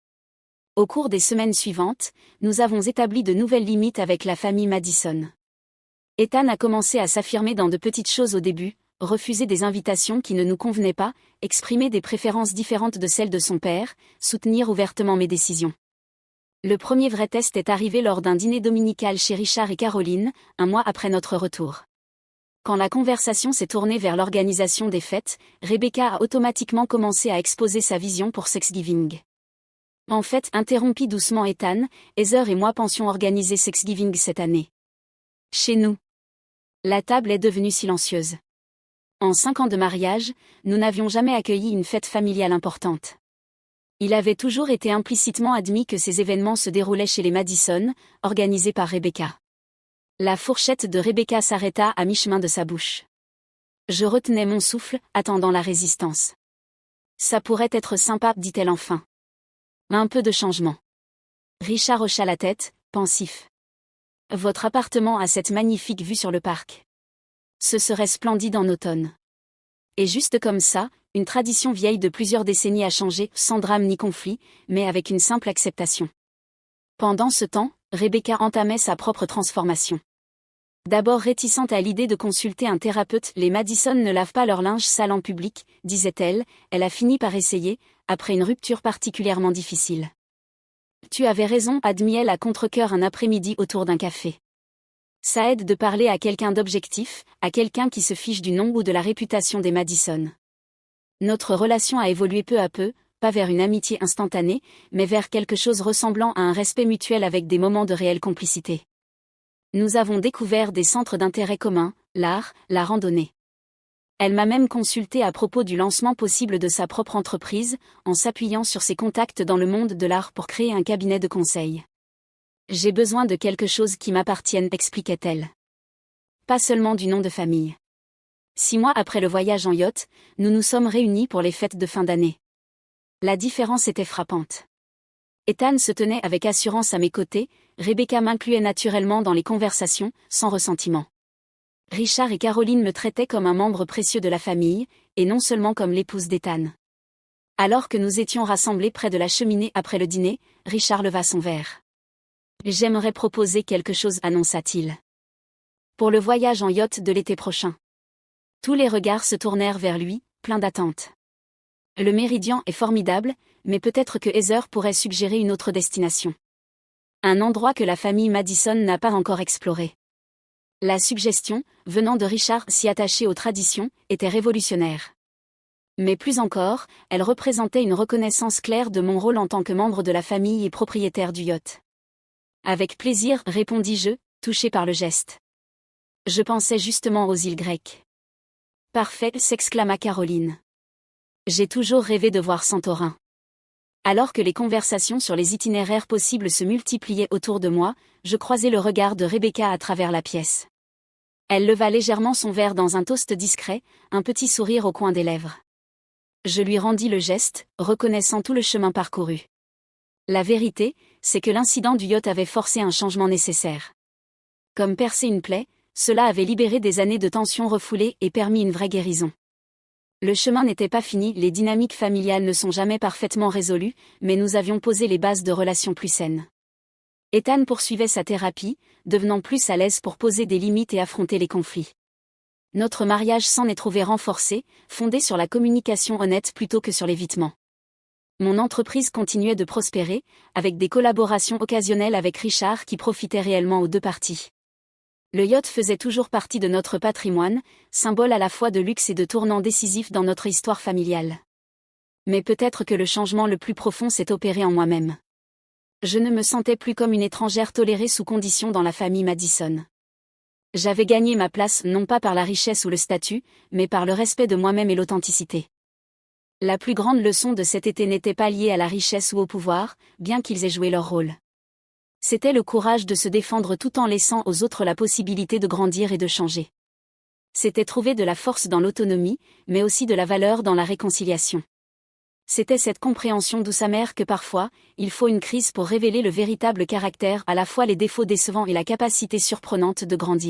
Au cours des semaines suivantes, nous avons établi de nouvelles limites avec la famille Madison. Ethan a commencé à s'affirmer dans de petites choses au début, refuser des invitations qui ne nous convenaient pas, exprimer des préférences différentes de celles de son père, soutenir ouvertement mes décisions. Le premier vrai test est arrivé lors d'un dîner dominical chez Richard et Caroline, un mois après notre retour. Quand la conversation s'est tournée vers l'organisation des fêtes, Rebecca a automatiquement commencé à exposer sa vision pour Thanksgiving. En fait, interrompit doucement Ethan, Heather et moi pensions organiser Thanksgiving cette année. Chez nous. La table est devenue silencieuse. En 5 ans de mariage, nous n'avions jamais accueilli une fête familiale importante. Il avait toujours été implicitement admis que ces événements se déroulaient chez les Madison, organisés par Rebecca. La fourchette de Rebecca s'arrêta à mi-chemin de sa bouche. Je retenais mon souffle, attendant la résistance. Ça pourrait être sympa, dit-elle enfin. Un peu de changement. Richard hocha la tête, pensif. Votre appartement a cette magnifique vue sur le parc. Ce serait splendide en automne. Et juste comme ça, une tradition vieille de plusieurs décennies a changé, sans drame ni conflit, mais avec une simple acceptation. Pendant ce temps, Rebecca entamait sa propre transformation. D'abord réticente à l'idée de consulter un thérapeute, les Madison ne lavent pas leur linge sale en public, disait-elle, elle a fini par essayer, après une rupture particulièrement difficile. Tu avais raison, admit-elle à contre-cœur un après-midi autour d'un café. Ça aide de parler à quelqu'un d'objectif, à quelqu'un qui se fiche du nom ou de la réputation des Madison. Notre relation a évolué peu à peu, pas vers une amitié instantanée, mais vers quelque chose ressemblant à un respect mutuel avec des moments de réelle complicité. Nous avons découvert des centres d'intérêt communs, l'art, la randonnée. Elle m'a même consulté à propos du lancement possible de sa propre entreprise, en s'appuyant sur ses contacts dans le monde de l'art pour créer un cabinet de conseil. J'ai besoin de quelque chose qui m'appartienne, expliquait-elle. Pas seulement du nom de famille. 6 mois après le voyage en yacht, nous nous sommes réunis pour les fêtes de fin d'année. La différence était frappante. Ethan se tenait avec assurance à mes côtés, Rebecca m'incluait naturellement dans les conversations, sans ressentiment. Richard et Caroline me traitaient comme un membre précieux de la famille, et non seulement comme l'épouse d'Ethan. Alors que nous étions rassemblés près de la cheminée après le dîner, Richard leva son verre. J'aimerais proposer quelque chose, annonça-t-il. Pour le voyage en yacht de l'été prochain. Tous les regards se tournèrent vers lui, pleins d'attente. Le Méridien est formidable, mais peut-être que Heather pourrait suggérer une autre destination. Un endroit que la famille Madison n'a pas encore exploré. La suggestion, venant de Richard si attaché aux traditions, était révolutionnaire. Mais plus encore, elle représentait une reconnaissance claire de mon rôle en tant que membre de la famille et propriétaire du yacht. Avec plaisir, répondis-je, touché par le geste. Je pensais justement aux îles grecques. Parfait, s'exclama Caroline. J'ai toujours rêvé de voir Santorin. Alors que les conversations sur les itinéraires possibles se multipliaient autour de moi, je croisai le regard de Rebecca à travers la pièce. Elle leva légèrement son verre dans un toast discret, un petit sourire au coin des lèvres. Je lui rendis le geste, reconnaissant tout le chemin parcouru. La vérité, c'est que l'incident du yacht avait forcé un changement nécessaire. Comme percer une plaie, cela avait libéré des années de tensions refoulées et permis une vraie guérison. Le chemin n'était pas fini, les dynamiques familiales ne sont jamais parfaitement résolues, mais nous avions posé les bases de relations plus saines. Ethan poursuivait sa thérapie, devenant plus à l'aise pour poser des limites et affronter les conflits. Notre mariage s'en est trouvé renforcé, fondé sur la communication honnête plutôt que sur l'évitement. Mon entreprise continuait de prospérer, avec des collaborations occasionnelles avec Richard qui profitaient réellement aux deux parties. Le yacht faisait toujours partie de notre patrimoine, symbole à la fois de luxe et de tournant décisif dans notre histoire familiale. Mais peut-être que le changement le plus profond s'est opéré en moi-même. Je ne me sentais plus comme une étrangère tolérée sous conditions dans la famille Madison. J'avais gagné ma place non pas par la richesse ou le statut, mais par le respect de moi-même et l'authenticité. La plus grande leçon de cet été n'était pas liée à la richesse ou au pouvoir, bien qu'ils aient joué leur rôle. C'était le courage de se défendre tout en laissant aux autres la possibilité de grandir et de changer. C'était trouver de la force dans l'autonomie, mais aussi de la valeur dans la réconciliation. C'était cette compréhension douce amère que parfois, il faut une crise pour révéler le véritable caractère, à la fois les défauts décevants et la capacité surprenante de grandir.